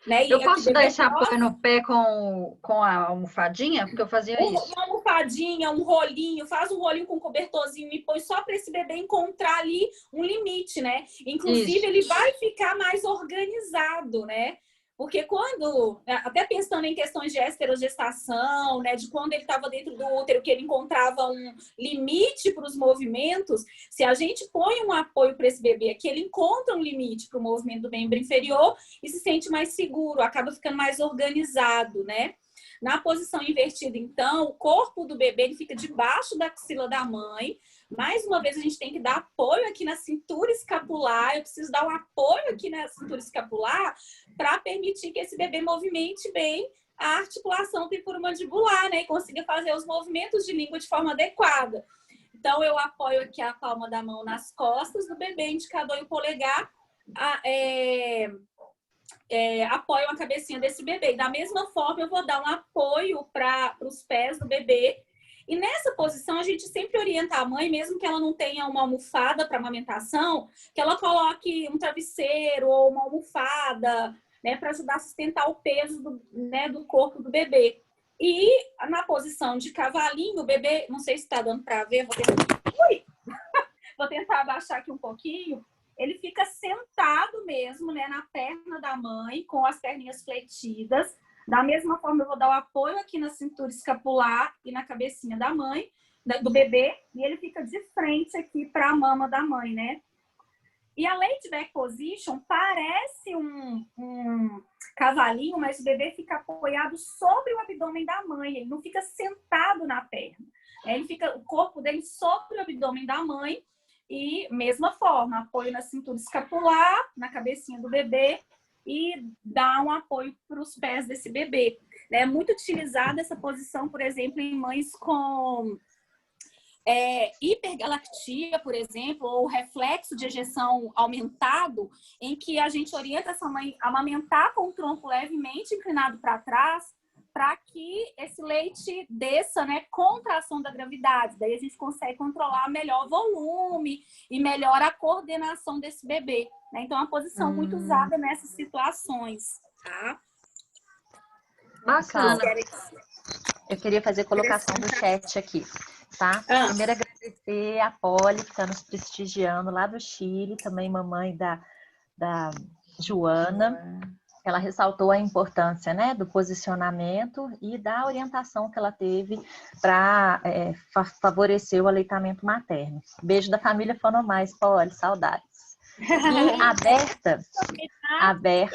[SPEAKER 2] Né?
[SPEAKER 3] Eu posso dar esse apoio no pé com a almofadinha? Porque eu fazia isso.
[SPEAKER 2] Uma almofadinha, um rolinho, faz um rolinho com um cobertorzinho e põe só para esse bebê encontrar ali um limite, né? Inclusive, isso. Ele vai ficar mais organizado, né? Porque quando, até pensando em questões de esterogestação, né, de quando ele estava dentro do útero, que ele encontrava um limite para os movimentos, se a gente põe um apoio para esse bebê aqui, ele encontra um limite para o movimento do membro inferior e se sente mais seguro, acaba ficando mais organizado, né? Na posição invertida, então, o corpo do bebê ele fica debaixo da axila da mãe. Mais uma vez, a gente tem que dar apoio aqui na cintura escapular. Eu preciso dar um apoio aqui na cintura escapular para permitir que esse bebê movimente bem a articulação temporomandibular, né? E consiga fazer os movimentos de língua de forma adequada. Então, eu apoio aqui a palma da mão nas costas do bebê, indicador e o polegar. Apoio a cabecinha desse bebê. Da mesma forma, eu vou dar um apoio para os pés do bebê. E nessa posição, a gente sempre orienta a mãe, mesmo que ela não tenha uma almofada para amamentação, que ela coloque um travesseiro ou uma almofada, né, para ajudar a sustentar o peso do corpo do bebê. E na posição de cavalinho, o bebê, não sei se está dando para ver, vou tentar abaixar aqui um pouquinho. Ele fica sentado mesmo, né, na perna da mãe, com as perninhas fletidas. Da mesma forma, eu vou dar o apoio aqui na cintura escapular e na cabecinha da mãe, do bebê, e ele fica de frente aqui para a mama da mãe, né? E a laid back position parece um cavalinho, mas o bebê fica apoiado sobre o abdômen da mãe, ele não fica sentado na perna. Ele fica, o corpo dele sobre o abdômen da mãe e, mesma forma, apoio na cintura escapular, na cabecinha do bebê e dá um apoio para os pés desse bebê. É muito utilizada essa posição, por exemplo, em mães com hipergalactia, por exemplo, ou reflexo de ejeção aumentado, em que a gente orienta essa mãe a amamentar com o tronco levemente inclinado para trás, para que esse leite desça, né, contra a ação da gravidade. Daí a gente consegue controlar melhor o volume e melhor a coordenação desse bebê. Né? Então, é uma posição muito usada nessas situações. Tá?
[SPEAKER 3] Bacana.
[SPEAKER 1] Eu queria fazer colocação do chat aqui, tá? Primeiro, agradecer a Polly, que está nos prestigiando lá do Chile, também mamãe da Joana. Ela ressaltou a importância, né, do posicionamento e da orientação que ela teve para favorecer o aleitamento materno. Beijo da família Fonomais, Polly, saudades. E Aberta.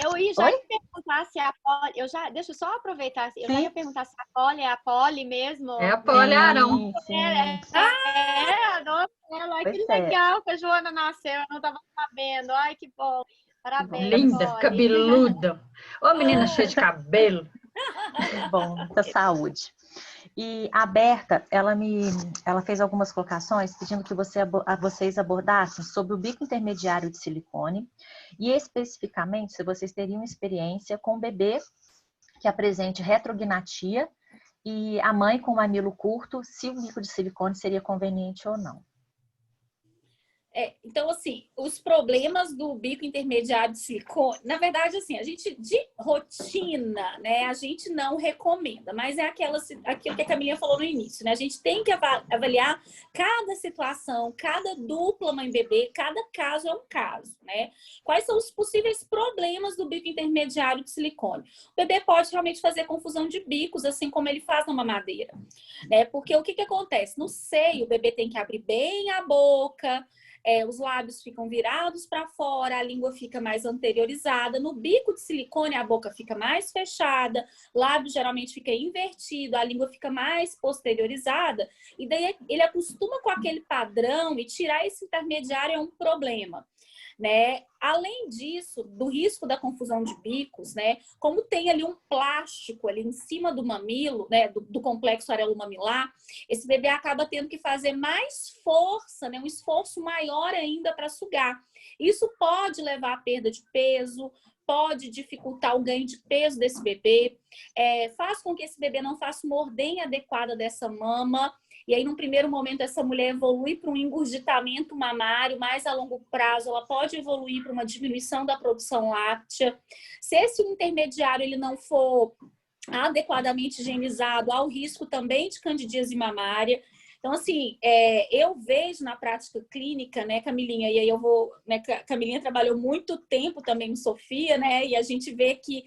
[SPEAKER 4] Eu ia já perguntar se a Polly. Deixa eu só aproveitar. Eu já ia perguntar se a Polly é a Polly mesmo.
[SPEAKER 3] É a Polly Arão.
[SPEAKER 4] Nossa, ela, que legal que a Joana nasceu. Eu não estava sabendo. Ai, que bom. Parabéns,
[SPEAKER 3] linda,
[SPEAKER 4] Polly.
[SPEAKER 3] cabeluda. Ô, menina cheia de cabelo.
[SPEAKER 1] Bom, muita saúde. E a Berta, ela fez algumas colocações pedindo que vocês abordassem sobre o bico intermediário de silicone e especificamente se vocês teriam experiência com bebê que apresente retrognatia e a mãe com mamilo curto, se o bico de silicone seria conveniente ou não.
[SPEAKER 2] Então, assim, os problemas do bico intermediário de silicone, na verdade, assim, a gente, de rotina, né, a gente não recomenda, mas é aquilo que a Camilinha falou no início, né, a gente tem que avaliar cada situação, cada dupla mãe-bebê, cada caso é um caso, né, quais são os possíveis problemas do bico intermediário de silicone. O bebê pode realmente fazer confusão de bicos, assim como ele faz na mamadeira, né, porque o que acontece? No seio, o bebê tem que abrir bem a boca, os lábios ficam virados para fora, a língua fica mais anteriorizada. No bico de silicone, a boca fica mais fechada, o lábio geralmente fica invertido, a língua fica mais posteriorizada. E daí ele acostuma com aquele padrão e tirar esse intermediário é um problema. Né? Além disso, do risco da confusão de bicos, né? Como tem ali um plástico ali em cima do mamilo, né? do complexo areolo-mamilar, esse bebê acaba tendo que fazer mais força, né? Um esforço maior ainda para sugar. Isso pode levar à perda de peso, pode dificultar o ganho de peso desse bebê, faz com que esse bebê não faça uma ordenha adequada dessa mama. E aí, num primeiro momento, essa mulher evolui para um engurgitamento mamário, mais a longo prazo, ela pode evoluir para uma diminuição da produção láctea. Se esse intermediário ele não for adequadamente higienizado, há o risco também de candidíase mamária. Então, assim, eu vejo na prática clínica, né, Camilinha, e aí eu vou, né, Camilinha trabalhou muito tempo também no Sofia, né, e a gente vê que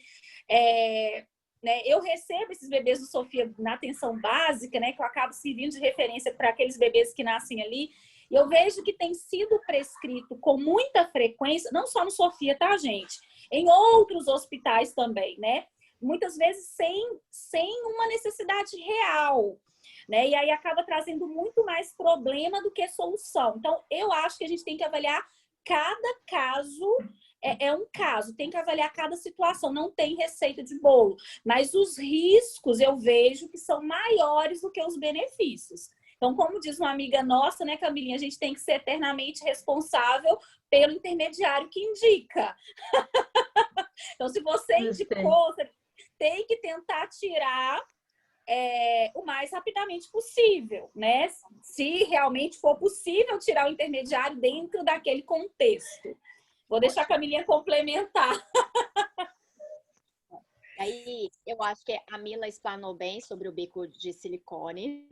[SPEAKER 2] né, eu recebo esses bebês do Sofia na atenção básica, né, que eu acabo servindo de referência para aqueles bebês que nascem ali, e eu vejo que tem sido prescrito com muita frequência, não só no Sofia, tá, gente? Em outros hospitais também, né? Muitas vezes sem uma necessidade real, né? E aí acaba trazendo muito mais problema do que solução. Então, eu acho que a gente tem que avaliar cada caso. É um caso, tem que avaliar cada situação, não tem receita de bolo, mas os riscos eu vejo que são maiores do que os benefícios. Então, como diz uma amiga nossa, né, Camilinha, a gente tem que ser eternamente responsável pelo intermediário que indica. Então, se você indicou, você tem que tentar tirar o mais rapidamente possível, né? Se realmente for possível tirar o intermediário dentro daquele contexto. Vou deixar a Camilinha complementar.
[SPEAKER 4] Aí, eu acho que a Mila explanou bem sobre o bico de silicone.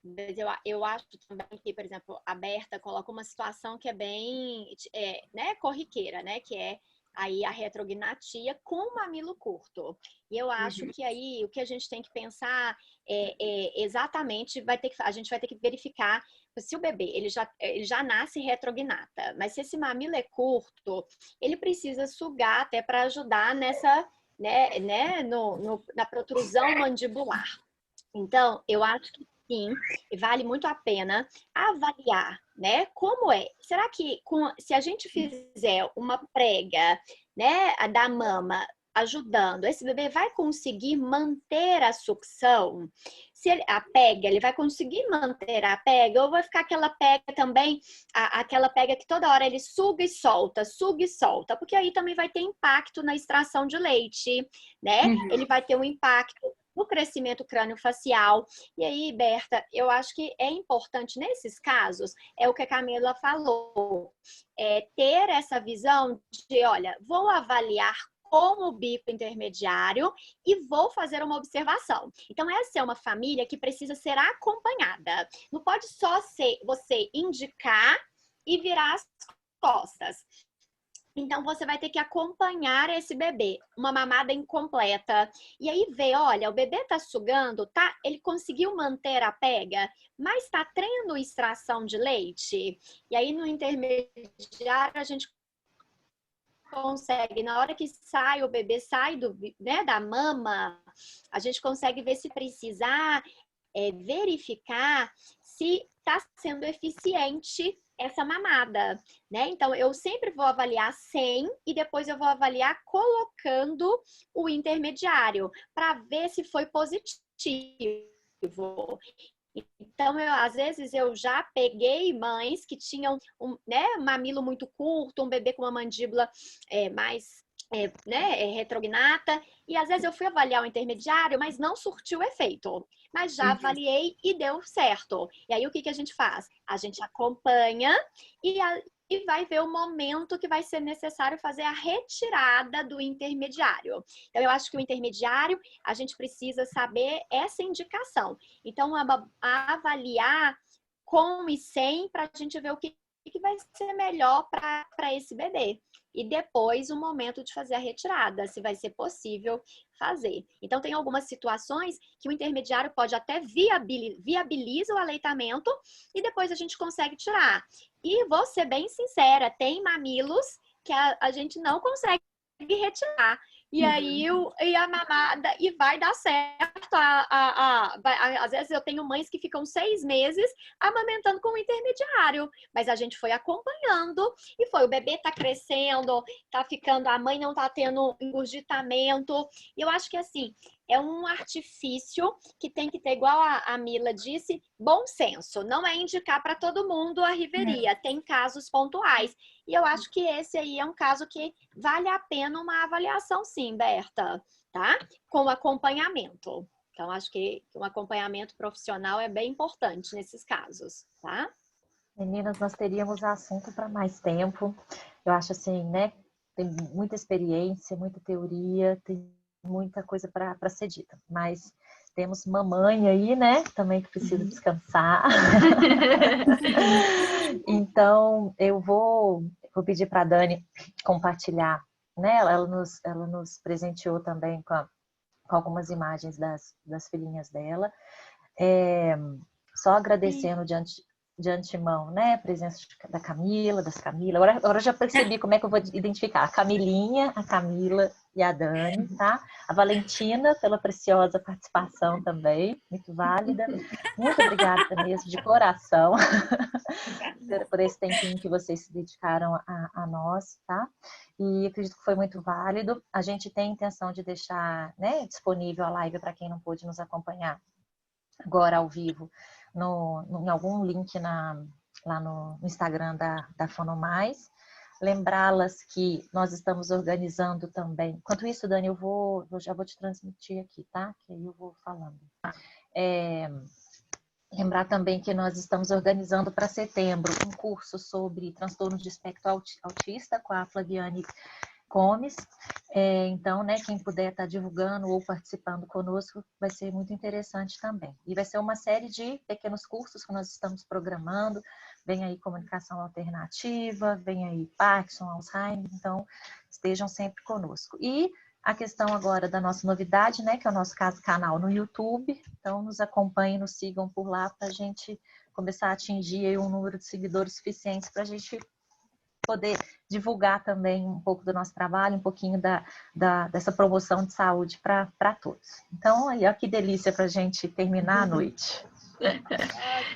[SPEAKER 4] Mas eu acho também que, por exemplo, a Berta coloca uma situação que é bem né, corriqueira, né? Que é aí a retrognatia com mamilo curto. E eu acho que aí o que a gente tem que pensar exatamente, a gente vai ter que verificar se o bebê ele já nasce retrognata, mas se esse mamilo é curto, ele precisa sugar até para ajudar nessa, na protrusão mandibular. Então, eu acho que sim, vale muito a pena avaliar, né? Como é? Será que se a gente fizer uma prega, né, da mama ajudando, esse bebê vai conseguir manter a sucção? Se a pega, ele vai conseguir manter a pega, ou vai ficar aquela pega também, aquela pega que toda hora ele suga e solta, porque aí também vai ter impacto na extração de leite, né? Ele vai ter um impacto no crescimento crânio-facial. E aí, Berta, eu acho que é importante nesses casos, é o que a Camila falou, ter essa visão de, olha, vou avaliar com o bico intermediário e vou fazer uma observação. Então, essa é uma família que precisa ser acompanhada. Não pode só ser você indicar e virar as costas. Então, você vai ter que acompanhar esse bebê, uma mamada incompleta. E aí ver, olha, o bebê tá sugando, tá? Ele conseguiu manter a pega, mas tá tendo extração de leite. E aí, no intermediário, a gente consegue, na hora que sai, o bebê sai da mama, a gente consegue ver se precisar verificar se está sendo eficiente essa mamada, né? Então, eu sempre vou avaliar sem e depois eu vou avaliar colocando o intermediário para ver se foi positivo. Então, às vezes, eu já peguei mães que tinham um mamilo muito curto, um bebê com uma mandíbula mais retrognata, e às vezes eu fui avaliar o intermediário, mas não surtiu efeito. Mas já avaliei e deu certo. E aí, o que a gente faz? A gente acompanha e vai ver o momento que vai ser necessário fazer a retirada do intermediário. Então, eu acho que o intermediário, a gente precisa saber essa indicação. Então, avaliar com e sem para a gente ver o que vai ser melhor para esse bebê. E depois o momento de fazer a retirada, se vai ser possível fazer. Então, tem algumas situações que o intermediário pode até viabiliza o aleitamento e depois a gente consegue tirar. E vou ser bem sincera, tem mamilos que a gente não consegue retirar. E aí, a mamada, e vai dar certo. Às vezes eu tenho mães que ficam 6 meses amamentando com o intermediário, mas a gente foi acompanhando e o bebê tá crescendo, tá ficando, a mãe não tá tendo engurgitamento. E eu acho que assim, é um artifício que tem que ter, igual a Mila disse, bom senso. Não é indicar para todo mundo a Riveria, tem casos pontuais. E eu acho que esse aí é um caso que vale a pena uma avaliação sim, Berta, tá? Com acompanhamento. Então, acho que um acompanhamento profissional é bem importante nesses casos, tá?
[SPEAKER 1] Meninas, nós teríamos assunto para mais tempo. Eu acho assim, né? Tem muita experiência, muita teoria, tem muita coisa para ser dita. Mas temos mamãe aí, né? Também que precisa descansar. Então, eu vou pedir para a Dani compartilhar, né? Ela nos presenteou também com algumas imagens das filhinhas dela. Só agradecendo de antemão, né? A presença da Camila, das Camila. Agora eu já percebi como é que eu vou identificar. A Camilinha, a Camila e a Dani, tá? A Valentina, pela preciosa participação também, muito válida. Muito obrigada mesmo, de coração, por esse tempinho que vocês se dedicaram a nós, tá? E acredito que foi muito válido. A gente tem a intenção de deixar, né, disponível a live para quem não pôde nos acompanhar agora ao vivo, em algum link lá no Instagram da Fonomais. Lembrá-las que nós estamos organizando também. Enquanto isso, Dani, eu já vou te transmitir aqui, tá? Que aí eu vou falando. Lembrar também que nós estamos organizando para setembro um curso sobre transtornos de espectro autista com a Flaviane Comes. Então, né, quem puder estar divulgando ou participando conosco vai ser muito interessante também. E vai ser uma série de pequenos cursos que nós estamos programando. Vem aí comunicação alternativa, vem aí Parkinson, Alzheimer, então estejam sempre conosco. E a questão agora da nossa novidade, né, que é o nosso canal no YouTube. Então, nos acompanhem, nos sigam por lá para a gente começar a atingir aí um número de seguidores suficientes para a gente poder divulgar também um pouco do nosso trabalho, um pouquinho dessa promoção de saúde para todos. Então, aí, ó, que delícia para a gente terminar a noite.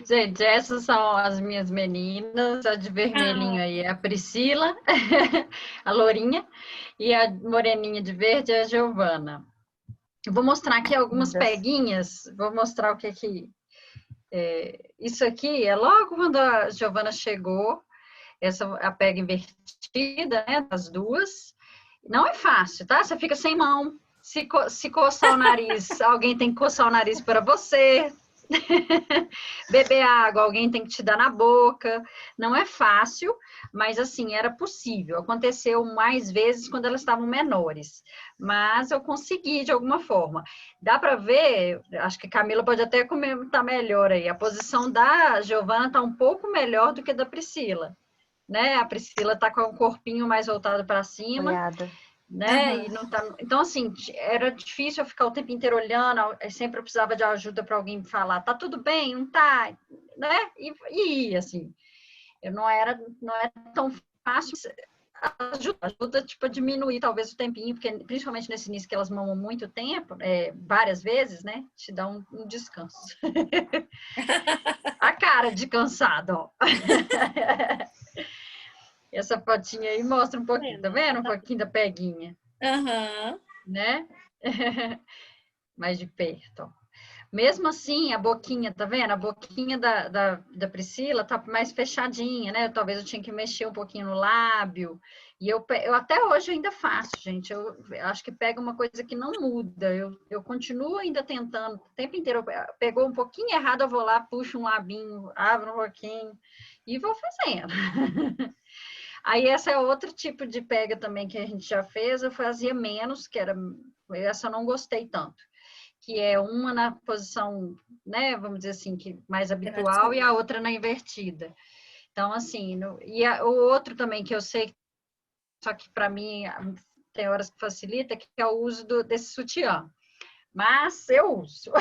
[SPEAKER 3] Gente, essas são as minhas meninas, a de vermelhinho aí é a Priscila, a lourinha, e a moreninha de verde é a Giovana. Eu vou mostrar aqui algumas peguinhas, vou mostrar o que isso aqui é logo quando a Giovana chegou, essa a pega invertida, né, das duas. Não é fácil, tá? Você fica sem mão. Se coçar o nariz, alguém tem que coçar o nariz para você. Beber água, alguém tem que te dar na boca. Não é fácil, mas assim, era possível. Aconteceu mais vezes quando elas estavam menores. Mas eu consegui de alguma forma. Dá para ver, acho que a Camila pode até comentar melhor aí. A posição da Giovana está um pouco melhor do que a da Priscila. Né? A Priscila está com o corpinho mais voltado para cima.
[SPEAKER 1] Olhada.
[SPEAKER 3] Né? E não tá... Então, assim, era difícil eu ficar o tempo inteiro olhando, sempre eu precisava de ajuda para alguém me falar, tá tudo bem, não tá, né? E assim, não é tão fácil. Ajuda tipo, a diminuir talvez o tempinho, porque principalmente nesse início que elas mamam muito tempo, várias vezes, né? Te dá um descanso. A cara de cansado, ó. Essa fotinha aí mostra um pouquinho, tá vendo? Um pouquinho da peguinha. Né? Mais de perto, ó. Mesmo assim, a boquinha, tá vendo? A boquinha da Priscila tá mais fechadinha, né? Talvez eu tinha que mexer um pouquinho no lábio. E eu até hoje ainda faço, gente. Eu acho que pega uma coisa que não muda. Eu continuo ainda tentando, o tempo inteiro. Pegou um pouquinho errado, eu vou lá, puxo um labinho, abro um pouquinho e vou fazendo. Aí essa é outro tipo de pega também que a gente já fez, eu fazia menos, essa eu não gostei tanto, que é uma na posição, né, vamos dizer assim, que mais habitual e a outra na invertida. Então, assim, o outro também que eu sei, só que para mim tem horas que facilita, que é o uso desse sutiã. Mas eu uso.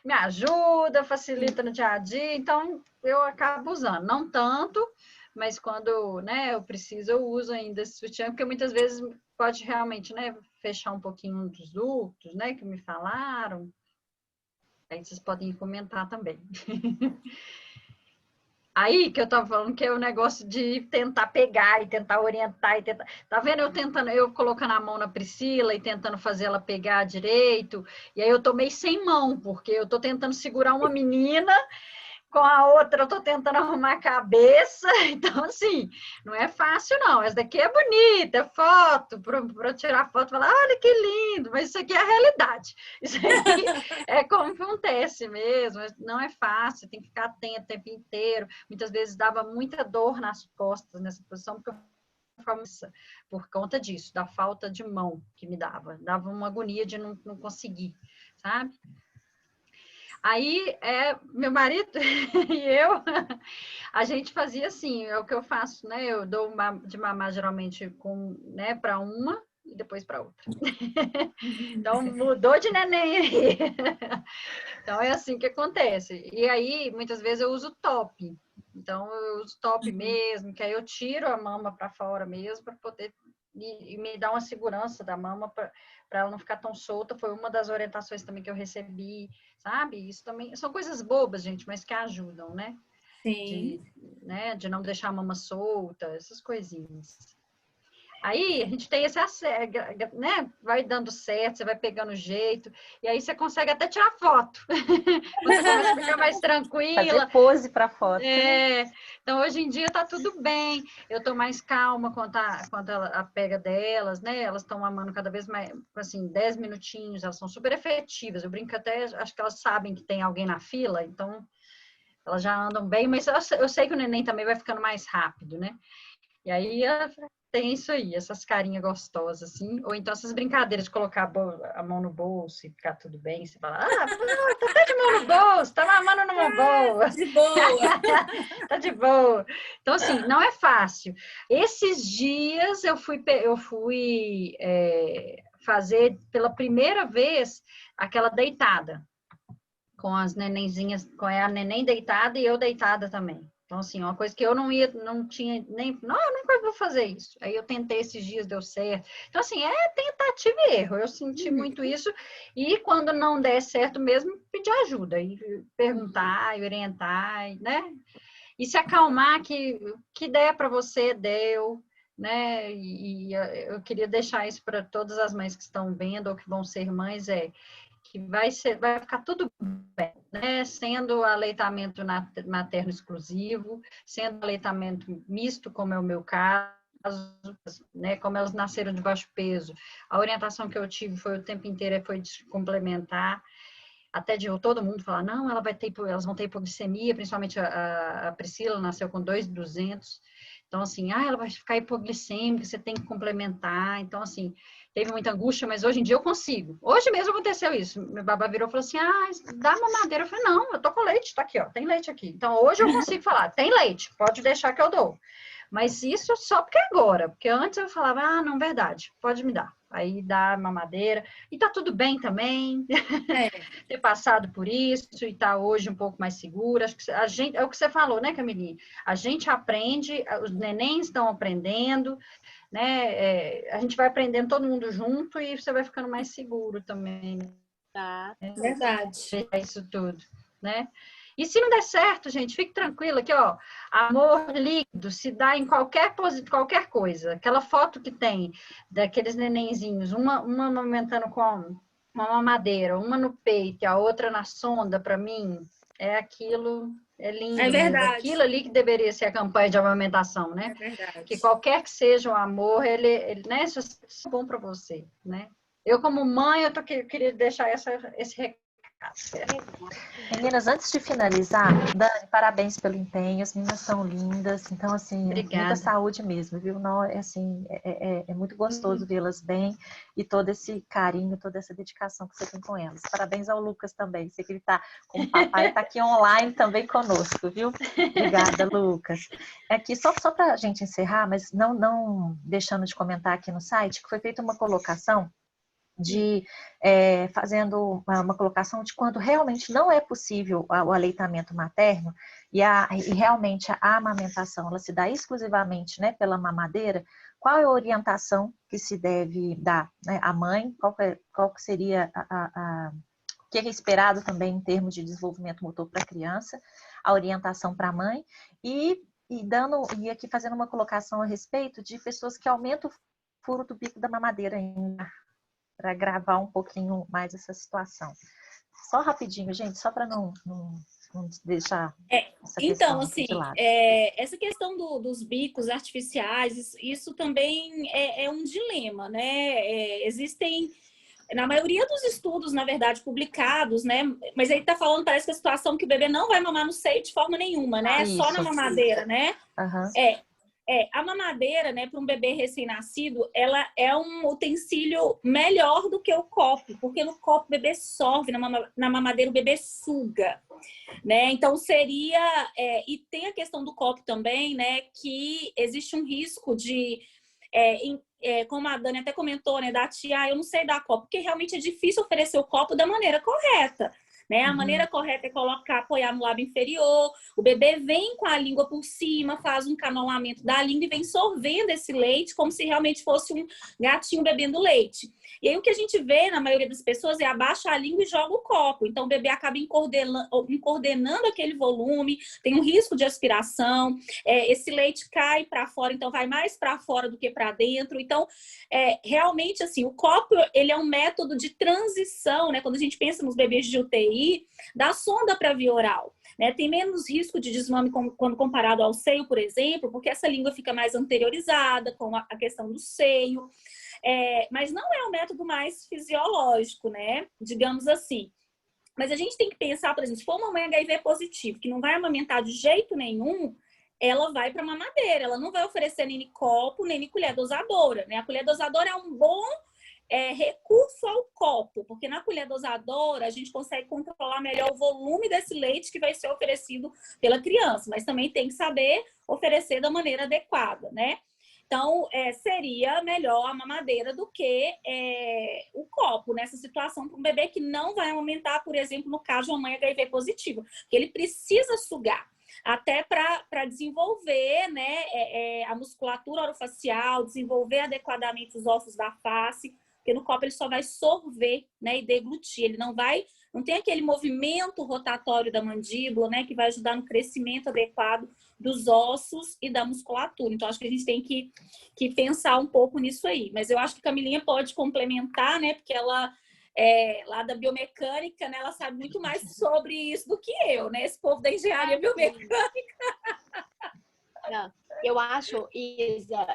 [SPEAKER 3] Me ajuda, facilita no dia a dia, então eu acabo usando. Não tanto, mas quando, né, eu preciso, eu uso ainda esse sutiã, porque muitas vezes pode realmente, né, fechar um pouquinho dos ductos, né, que me falaram. Aí vocês podem comentar também. Aí que eu tava falando que é o negócio de tentar pegar e tentar orientar e tentar. Tá vendo eu colocando a mão na Priscila e tentando fazer ela pegar direito, e aí eu tô meio sem mão, porque eu tô tentando segurar uma menina, com a outra eu tô tentando arrumar a cabeça, então assim, não é fácil não. Essa daqui é bonita, é foto, para tirar foto e falar, olha que lindo, mas isso aqui é a realidade. Isso aqui é como acontece mesmo, não é fácil, tem que ficar atento o tempo inteiro. Muitas vezes dava muita dor nas costas nessa posição, porque por conta disso, da falta de mão que me dava uma agonia de não conseguir, sabe? Aí, meu marido e eu, a gente fazia assim, é o que eu faço, né? Eu dou de mamar geralmente né, para uma e depois para outra. Então, mudou de neném aí. Então, é assim que acontece. E aí, muitas vezes eu uso top. Então, eu uso top mesmo, que aí eu tiro a mama para fora mesmo, para poder e me dar uma segurança da mama para ela não ficar tão solta. Foi uma das orientações também que eu recebi, sabe? Isso também são coisas bobas, gente, mas que ajudam, né?
[SPEAKER 2] Sim.
[SPEAKER 3] De não deixar a mama solta, essas coisinhas. Aí a gente tem esse acesso, né? Vai dando certo, você vai pegando jeito, e aí você consegue até tirar foto. Você começa a ficar mais tranquila.
[SPEAKER 1] Fazer pose para foto.
[SPEAKER 3] Então, hoje em dia tá tudo bem. Eu tô mais calma quanto a pega delas, né? Elas estão mamando cada vez mais, assim, 10 minutinhos, elas são super efetivas. Eu brinco até, acho que elas sabem que tem alguém na fila, então elas já andam bem, mas eu sei que o neném também vai ficando mais rápido, né? E aí tem isso aí, essas carinhas gostosas, assim. Ou então essas brincadeiras de colocar a mão no bolso e ficar tudo bem. Você fala, tá até de mão no bolso, tá mamando numa boa.
[SPEAKER 2] De boa.
[SPEAKER 3] Tá de boa. Então, assim, não é fácil. Esses dias eu fui fazer pela primeira vez aquela deitada, com as nenenzinhas, com a neném deitada e eu deitada também. Então, assim, uma coisa que eu não tinha nem, não, eu nunca vou fazer isso. Aí eu tentei esses dias, deu certo. Então, assim, é tentativa e erro. Eu senti muito isso. E quando não der certo mesmo, pedir ajuda. E perguntar, e orientar, né? E se acalmar que der para você, deu, né? E eu queria deixar isso para todas as mães que estão vendo ou que vão ser mães, que vai ficar tudo bem, né? Sendo aleitamento materno exclusivo, sendo aleitamento misto, como é o meu caso, né? Como elas nasceram de baixo peso, a orientação que eu tive foi o tempo inteiro foi de complementar, até de todo mundo falar, não, elas vão ter hipoglicemia, principalmente a Priscila nasceu com 2.200, então assim, ela vai ficar hipoglicêmica, você tem que complementar, então assim, teve muita angústia, mas hoje em dia eu consigo. Hoje mesmo aconteceu isso, meu babá virou e falou assim, dá mamadeira, eu falei, não, eu tô com leite, tá aqui, ó, tem leite aqui, então hoje eu consigo falar, tem leite, pode deixar que eu dou. Mas isso só porque agora, porque antes eu falava, não, verdade, pode me dar. Aí dá mamadeira, e tá tudo bem também, ter passado por isso e tá hoje um pouco mais segura. Acho que a gente, é o que você falou, né, Camilinha? A gente aprende, os nenéns estão aprendendo, né? A gente vai aprendendo todo mundo junto e você vai ficando mais seguro também.
[SPEAKER 4] Tá.
[SPEAKER 2] Verdade.
[SPEAKER 3] É isso tudo, né? E se não der certo, gente, fique tranquila que, ó, amor líquido se dá em qualquer qualquer coisa. Aquela foto que tem daqueles nenenzinhos, uma amamentando com uma mamadeira, uma no peito e a outra na sonda, para mim, é aquilo, é lindo
[SPEAKER 2] É
[SPEAKER 3] mesmo.
[SPEAKER 2] verdade.
[SPEAKER 3] Aquilo ali que deveria ser a campanha de amamentação, né?
[SPEAKER 2] É verdade.
[SPEAKER 3] Que qualquer que seja o amor, ele né, isso é bom para você, né? Eu, como mãe, eu queria deixar esse recado.
[SPEAKER 1] Meninas, antes de finalizar, Dani, parabéns pelo empenho, as meninas são lindas, então, assim,
[SPEAKER 3] Obrigada.
[SPEAKER 1] muita saúde mesmo, viu? Não, é muito gostoso vê-las bem e todo esse carinho, toda essa dedicação que você tem com elas. Parabéns ao Lucas também, sei que ele tá, como papai, tá aqui online também conosco, viu? Obrigada, Lucas. Aqui, só para a gente encerrar, mas não deixando de comentar aqui no site, que foi feita uma colocação fazendo uma colocação de quando realmente não é possível o aleitamento materno e realmente a amamentação ela se dá exclusivamente, né, pela mamadeira, qual é a orientação que se deve dar, né, à mãe, qual que seria o que é esperado também em termos de desenvolvimento motor para a criança, a orientação para a mãe e aqui fazendo uma colocação a respeito de pessoas que aumentam o furo do bico da mamadeira ainda, para gravar um pouquinho mais essa situação. Só rapidinho, gente, só para não deixar essa
[SPEAKER 2] então,
[SPEAKER 1] questão
[SPEAKER 2] assim,
[SPEAKER 1] de lado.
[SPEAKER 2] essa questão dos bicos artificiais, isso também é um dilema, né? Existem, na maioria dos estudos, na verdade, publicados, né? Mas aí tá falando, parece que a situação que o bebê não vai mamar no seio de forma nenhuma, né? Só na mamadeira, né?
[SPEAKER 1] Uhum.
[SPEAKER 2] A mamadeira, né, para um bebê recém-nascido, ela é um utensílio melhor do que o copo, porque no copo o bebê sorve, na mamadeira o bebê suga, né? Então seria... e tem a questão do copo também, né, que existe um risco de... como a Dani até comentou, né, da tia, eu não sei dar copo, porque realmente é difícil oferecer o copo da maneira correta. Né? A maneira correta é apoiar no lábio inferior, o bebê vem com a língua por cima, faz um canolamento da língua e vem sorvendo esse leite como se realmente fosse um gatinho bebendo leite. E aí o que a gente vê na maioria das pessoas é abaixa a língua e joga o copo. Então o bebê acaba incoordenando aquele volume, tem um risco de aspiração, esse leite cai para fora, então vai mais para fora do que para dentro. Então, realmente, assim, o copo ele é um método de transição, né? Quando a gente pensa nos bebês de UTI, da sonda para via oral. Né? Tem menos risco de desmame quando comparado ao seio, por exemplo, porque essa língua fica mais anteriorizada com a questão do seio. Mas não é o método mais fisiológico, né? Digamos assim. Mas a gente tem que pensar, por exemplo, se for uma mãe HIV positivo, que não vai amamentar de jeito nenhum, ela vai para mamadeira. Ela não vai oferecer nem copo, nem colher dosadora, né? A colher dosadora é um bom recurso ao copo, porque na colher dosadora a gente consegue controlar melhor o volume desse leite que vai ser oferecido pela criança, mas também tem que saber oferecer da maneira adequada, né? Então, seria melhor a mamadeira do que o copo nessa situação para um bebê que não vai amamentar, por exemplo, no caso de uma mãe HIV positiva, porque ele precisa sugar até para desenvolver, né, a musculatura orofacial, desenvolver adequadamente os ossos da face, porque no copo ele só vai sorver, né, e deglutir, ele não tem aquele movimento rotatório da mandíbula, né, que vai ajudar no crescimento adequado dos ossos e da musculatura. Então, acho que a gente tem que pensar um pouco nisso aí. Mas eu acho que a Camilinha pode complementar, né, porque ela lá da biomecânica, né, ela sabe muito mais sobre isso do que eu, né, esse povo da engenharia biomecânica.
[SPEAKER 4] Não, eu acho, Isa,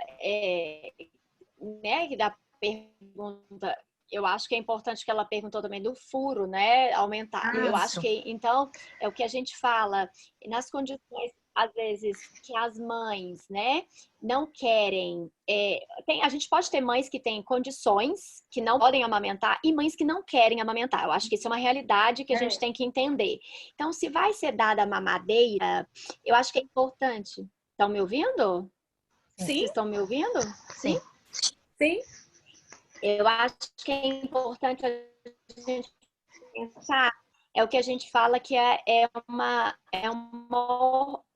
[SPEAKER 4] né, da pergunta, eu acho que é importante que ela perguntou também do furo, né, aumentar. Eu acho que, então, é o que a gente fala, nas condições, às vezes, que as mães, né, não querem, a gente pode ter mães que têm condições, que não podem amamentar, e mães que não querem amamentar. Eu acho que isso é uma realidade que a gente tem que entender. Então, se vai ser dada a mamadeira, eu acho que é importante. Estão me ouvindo?
[SPEAKER 2] Sim.
[SPEAKER 4] Vocês estão me ouvindo?
[SPEAKER 1] Sim.
[SPEAKER 2] Sim.
[SPEAKER 4] Eu acho que é importante a gente pensar, é o que a gente fala que é uma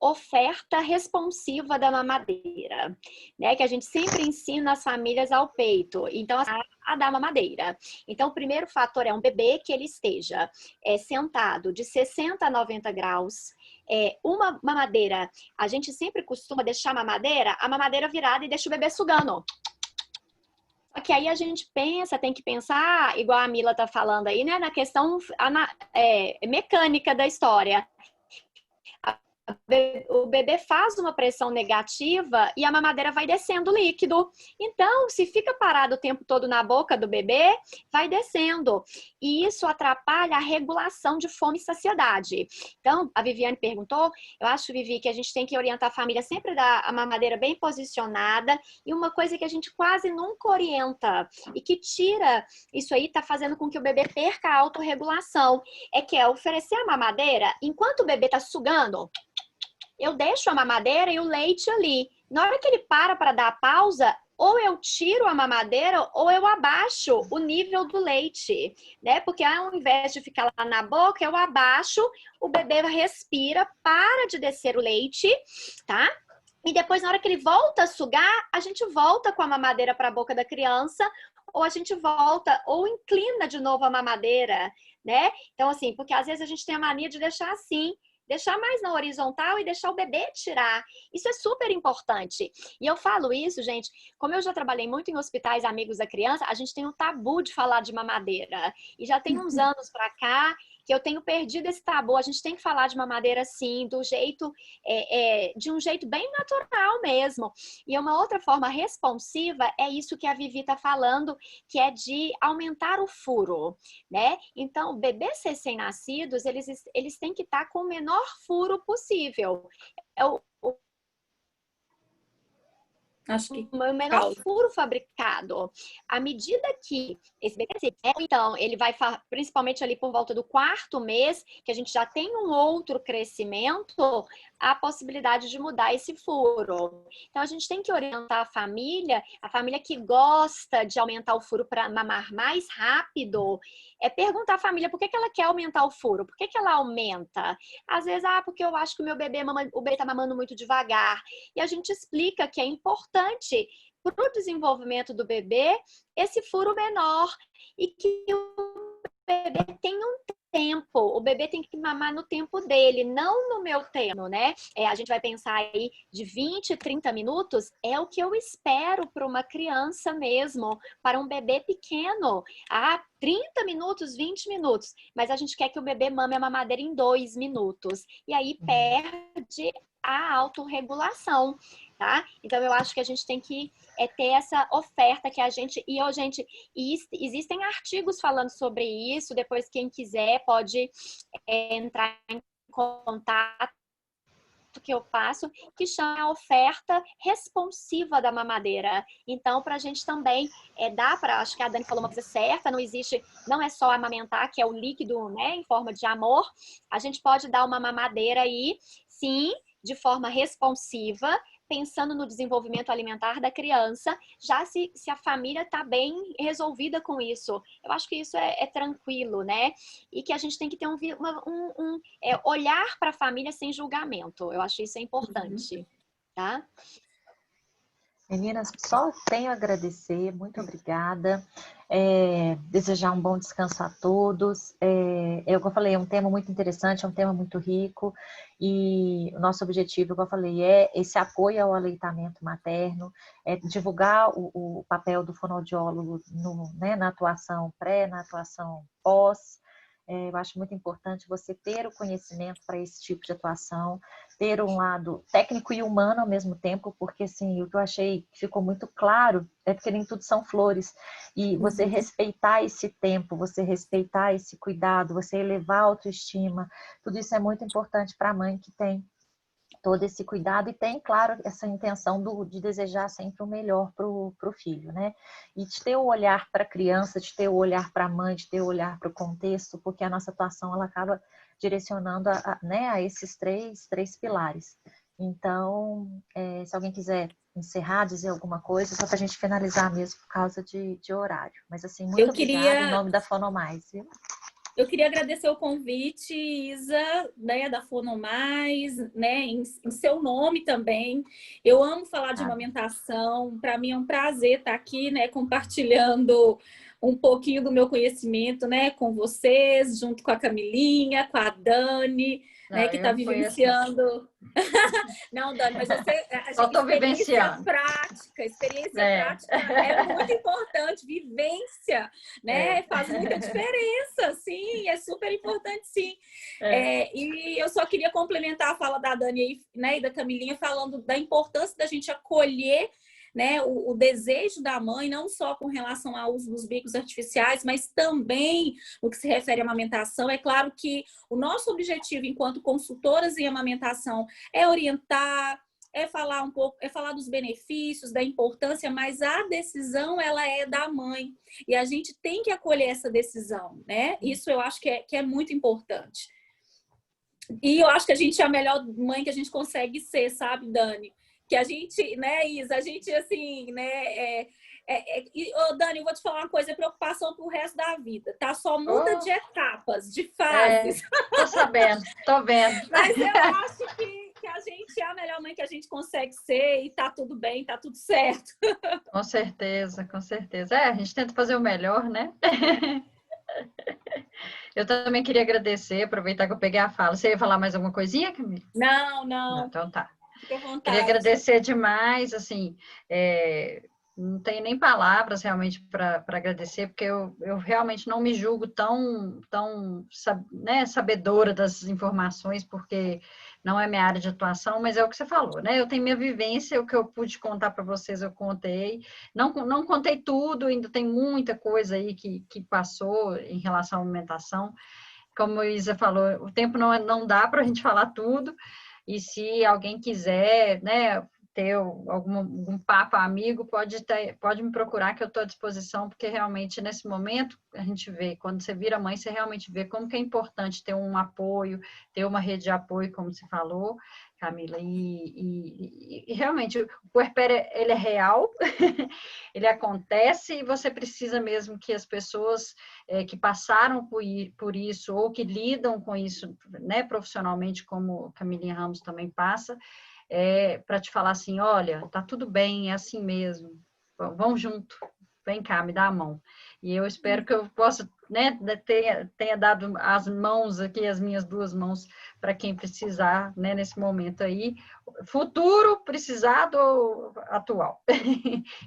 [SPEAKER 4] oferta responsiva da mamadeira, né? Que a gente sempre ensina as famílias ao peito, então a dar mamadeira. Então, o primeiro fator é um bebê que ele esteja sentado de 60 a 90 graus, uma mamadeira, a gente sempre costuma deixar a mamadeira virada e deixa o bebê sugando. Só que aí a gente tem que pensar, igual a Mila tá falando aí, né, na questão mecânica da história. O bebê faz uma pressão negativa e a mamadeira vai descendo o líquido. Então, se fica parado o tempo todo na boca do bebê, vai descendo. E isso atrapalha a regulação de fome e saciedade. Então, a Viviane perguntou, eu acho, Vivi, que a gente tem que orientar a família sempre a dar a mamadeira bem posicionada. E uma coisa que a gente quase nunca orienta e que tira isso aí, tá fazendo com que o bebê perca a autorregulação, é oferecer a mamadeira enquanto o bebê tá sugando. Eu deixo a mamadeira e o leite ali. Na hora que ele para dar a pausa, ou eu tiro a mamadeira ou eu abaixo o nível do leite, né? Porque ao invés de ficar lá na boca, eu abaixo, o bebê respira, para de descer o leite, tá? E depois, na hora que ele volta a sugar, a gente volta com a mamadeira para a boca da criança, ou a gente volta, ou inclina de novo a mamadeira, né? Então, assim, porque às vezes a gente tem a mania de deixar assim, deixar mais na horizontal e deixar o bebê tirar. Isso é super importante. E eu falo isso, gente, como eu já trabalhei muito em hospitais amigos da criança, a gente tem um tabu de falar de mamadeira. E já tem uns anos pra cá que eu tenho perdido esse tabu. A gente tem que falar de mamadeira, sim, do jeito, de um jeito bem natural mesmo. E uma outra forma responsiva é isso que a Vivi tá falando, que é de aumentar o furo, né? Então, bebês recém-nascidos, eles têm que estar com o menor furo possível.
[SPEAKER 2] Acho que
[SPEAKER 4] O menor furo fabricado. À medida que esse bebê cresce, então ele vai, principalmente ali por volta do 4º mês, que a gente já tem um outro crescimento, a possibilidade de mudar esse furo. Então a gente tem que orientar a família que gosta de aumentar o furo para mamar mais rápido, perguntar à família por que ela quer aumentar o furo, por que ela aumenta. Às vezes, porque eu acho que o bebê está mamando muito devagar. E a gente explica que é importante para o desenvolvimento do bebê esse furo menor e que o bebê tem um tempo, o bebê tem que mamar no tempo dele, não no meu tempo, né? A gente vai pensar aí de 20, 30 minutos, é o que eu espero para uma criança mesmo, para um bebê pequeno. 30 minutos, 20 minutos, mas a gente quer que o bebê mame a mamadeira em 2 minutos. E aí perde a autorregulação, tá? Então eu acho que a gente tem que ter essa oferta que a gente... E existem artigos falando sobre isso, depois quem quiser pode entrar em contato que eu faço, que chama a oferta responsiva da mamadeira. Então, para a gente também dá para, acho que a Dani falou uma coisa certa, não é só amamentar, que é o líquido, né, em forma de amor. A gente pode dar uma mamadeira aí, sim, de forma responsiva, pensando no desenvolvimento alimentar da criança, já se a família está bem resolvida com isso. Eu acho que isso é tranquilo, né? E que a gente tem que ter olhar para a família sem julgamento. Eu acho isso importante, tá?
[SPEAKER 1] Meninas, só tenho a agradecer, muito obrigada. Desejar um bom descanso a todos. Como eu falei, é um tema muito interessante, é um tema muito rico, e o nosso objetivo, como eu falei, é esse apoio ao aleitamento materno, divulgar o papel do fonoaudiólogo na atuação pré, na atuação pós. Eu acho muito importante você ter o conhecimento para esse tipo de atuação, ter um lado técnico e humano ao mesmo tempo, porque assim, o que eu achei que ficou muito claro é porque nem tudo são flores, e você respeitar esse tempo, você respeitar esse cuidado, você elevar a autoestima, tudo isso é muito importante para a mãe que tem todo esse cuidado e tem, claro, essa intenção de desejar sempre o melhor para o filho, né? E de ter o olhar para a criança, de ter o olhar para a mãe, de ter o olhar para o contexto, porque a nossa atuação ela acaba direcionando a esses três pilares. Então, se alguém quiser encerrar, dizer alguma coisa, só para a gente finalizar mesmo por causa de horário. Mas assim, muito obrigada em nome da Fonomais, viu?
[SPEAKER 2] Eu queria agradecer o convite, Isa, né, da Fonomais, né, em seu nome também. Eu amo falar de amamentação. Para mim é um prazer estar aqui, né, compartilhando um pouquinho do meu conhecimento, né, com vocês, junto com a Camilinha, com a Dani, né, que está vivenciando. Não, Dani, mas experiência prática é muito importante, vivência, né? Faz muita diferença, sim, é super importante, sim. E eu só queria complementar a fala da Dani aí, né, e da Camilinha, falando da importância da gente acolher, né, o desejo da mãe, não só com relação ao uso dos bicos artificiais, mas também no que se refere à amamentação. É claro que o nosso objetivo enquanto consultoras em amamentação é orientar, é falar um pouco, é falar dos benefícios, da importância, mas a decisão ela é da mãe e a gente tem que acolher essa decisão, né? Isso eu acho que é muito importante. E eu acho que a gente é a melhor mãe que a gente consegue ser, sabe, Dani? Que a gente, né, Isa, a gente, assim, né, Dani, eu vou te falar uma coisa, é preocupação pro resto da vida, tá? Só muda de etapas, de fases.
[SPEAKER 3] Tô sabendo, tô vendo.
[SPEAKER 2] Mas eu acho que a gente é a melhor mãe que a gente consegue ser e tá tudo bem, tá tudo certo.
[SPEAKER 3] Com certeza, com certeza. A gente tenta fazer o melhor, né? Eu também queria agradecer, aproveitar que eu peguei a fala. Você ia falar mais alguma coisinha, Camila?
[SPEAKER 2] Não.
[SPEAKER 3] Então tá.
[SPEAKER 2] Fique à vontade.
[SPEAKER 3] Queria agradecer demais, assim, não tenho nem palavras realmente para agradecer, porque eu realmente não me julgo tão né, sabedora das informações, porque não é minha área de atuação, mas é o que você falou, né? Eu tenho minha vivência, o que eu pude contar para vocês, eu contei. Não contei tudo, ainda tem muita coisa aí que passou em relação à alimentação. Como a Isa falou, o tempo não dá para a gente falar tudo. E se alguém quiser, né, ter algum papo amigo, pode me procurar que eu estou à disposição, porque realmente nesse momento a gente vê, quando você vira mãe, você realmente vê como que é importante ter um apoio, ter uma rede de apoio, como você falou, Camila, e realmente o puerpério, ele é real, ele acontece e você precisa mesmo que as pessoas que passaram por isso ou que lidam com isso, né, profissionalmente, como Camilinha Ramos também passa, para te falar assim, olha, tá tudo bem, é assim mesmo, vamos junto, vem cá, me dá a mão. E eu espero que eu possa, né, tenha dado as mãos aqui, as minhas duas mãos, para quem precisar, né, nesse momento aí, futuro, precisado ou atual.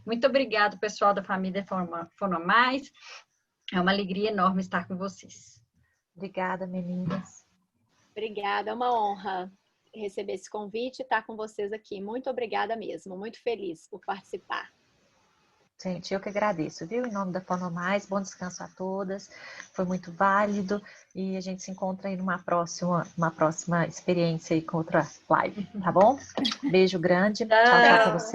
[SPEAKER 3] Muito obrigado, pessoal da família Fonomais. É uma alegria enorme estar com vocês.
[SPEAKER 1] Obrigada, meninas.
[SPEAKER 4] Obrigada, é uma honra receber esse convite e estar com vocês aqui. Muito obrigada mesmo, muito feliz por participar.
[SPEAKER 1] Gente, eu que agradeço, viu? Em nome da Fono Mais, bom descanso a todas. Foi muito válido e a gente se encontra aí numa próxima experiência aí com outra live, tá bom? Beijo grande. Tchau, tchau para vocês.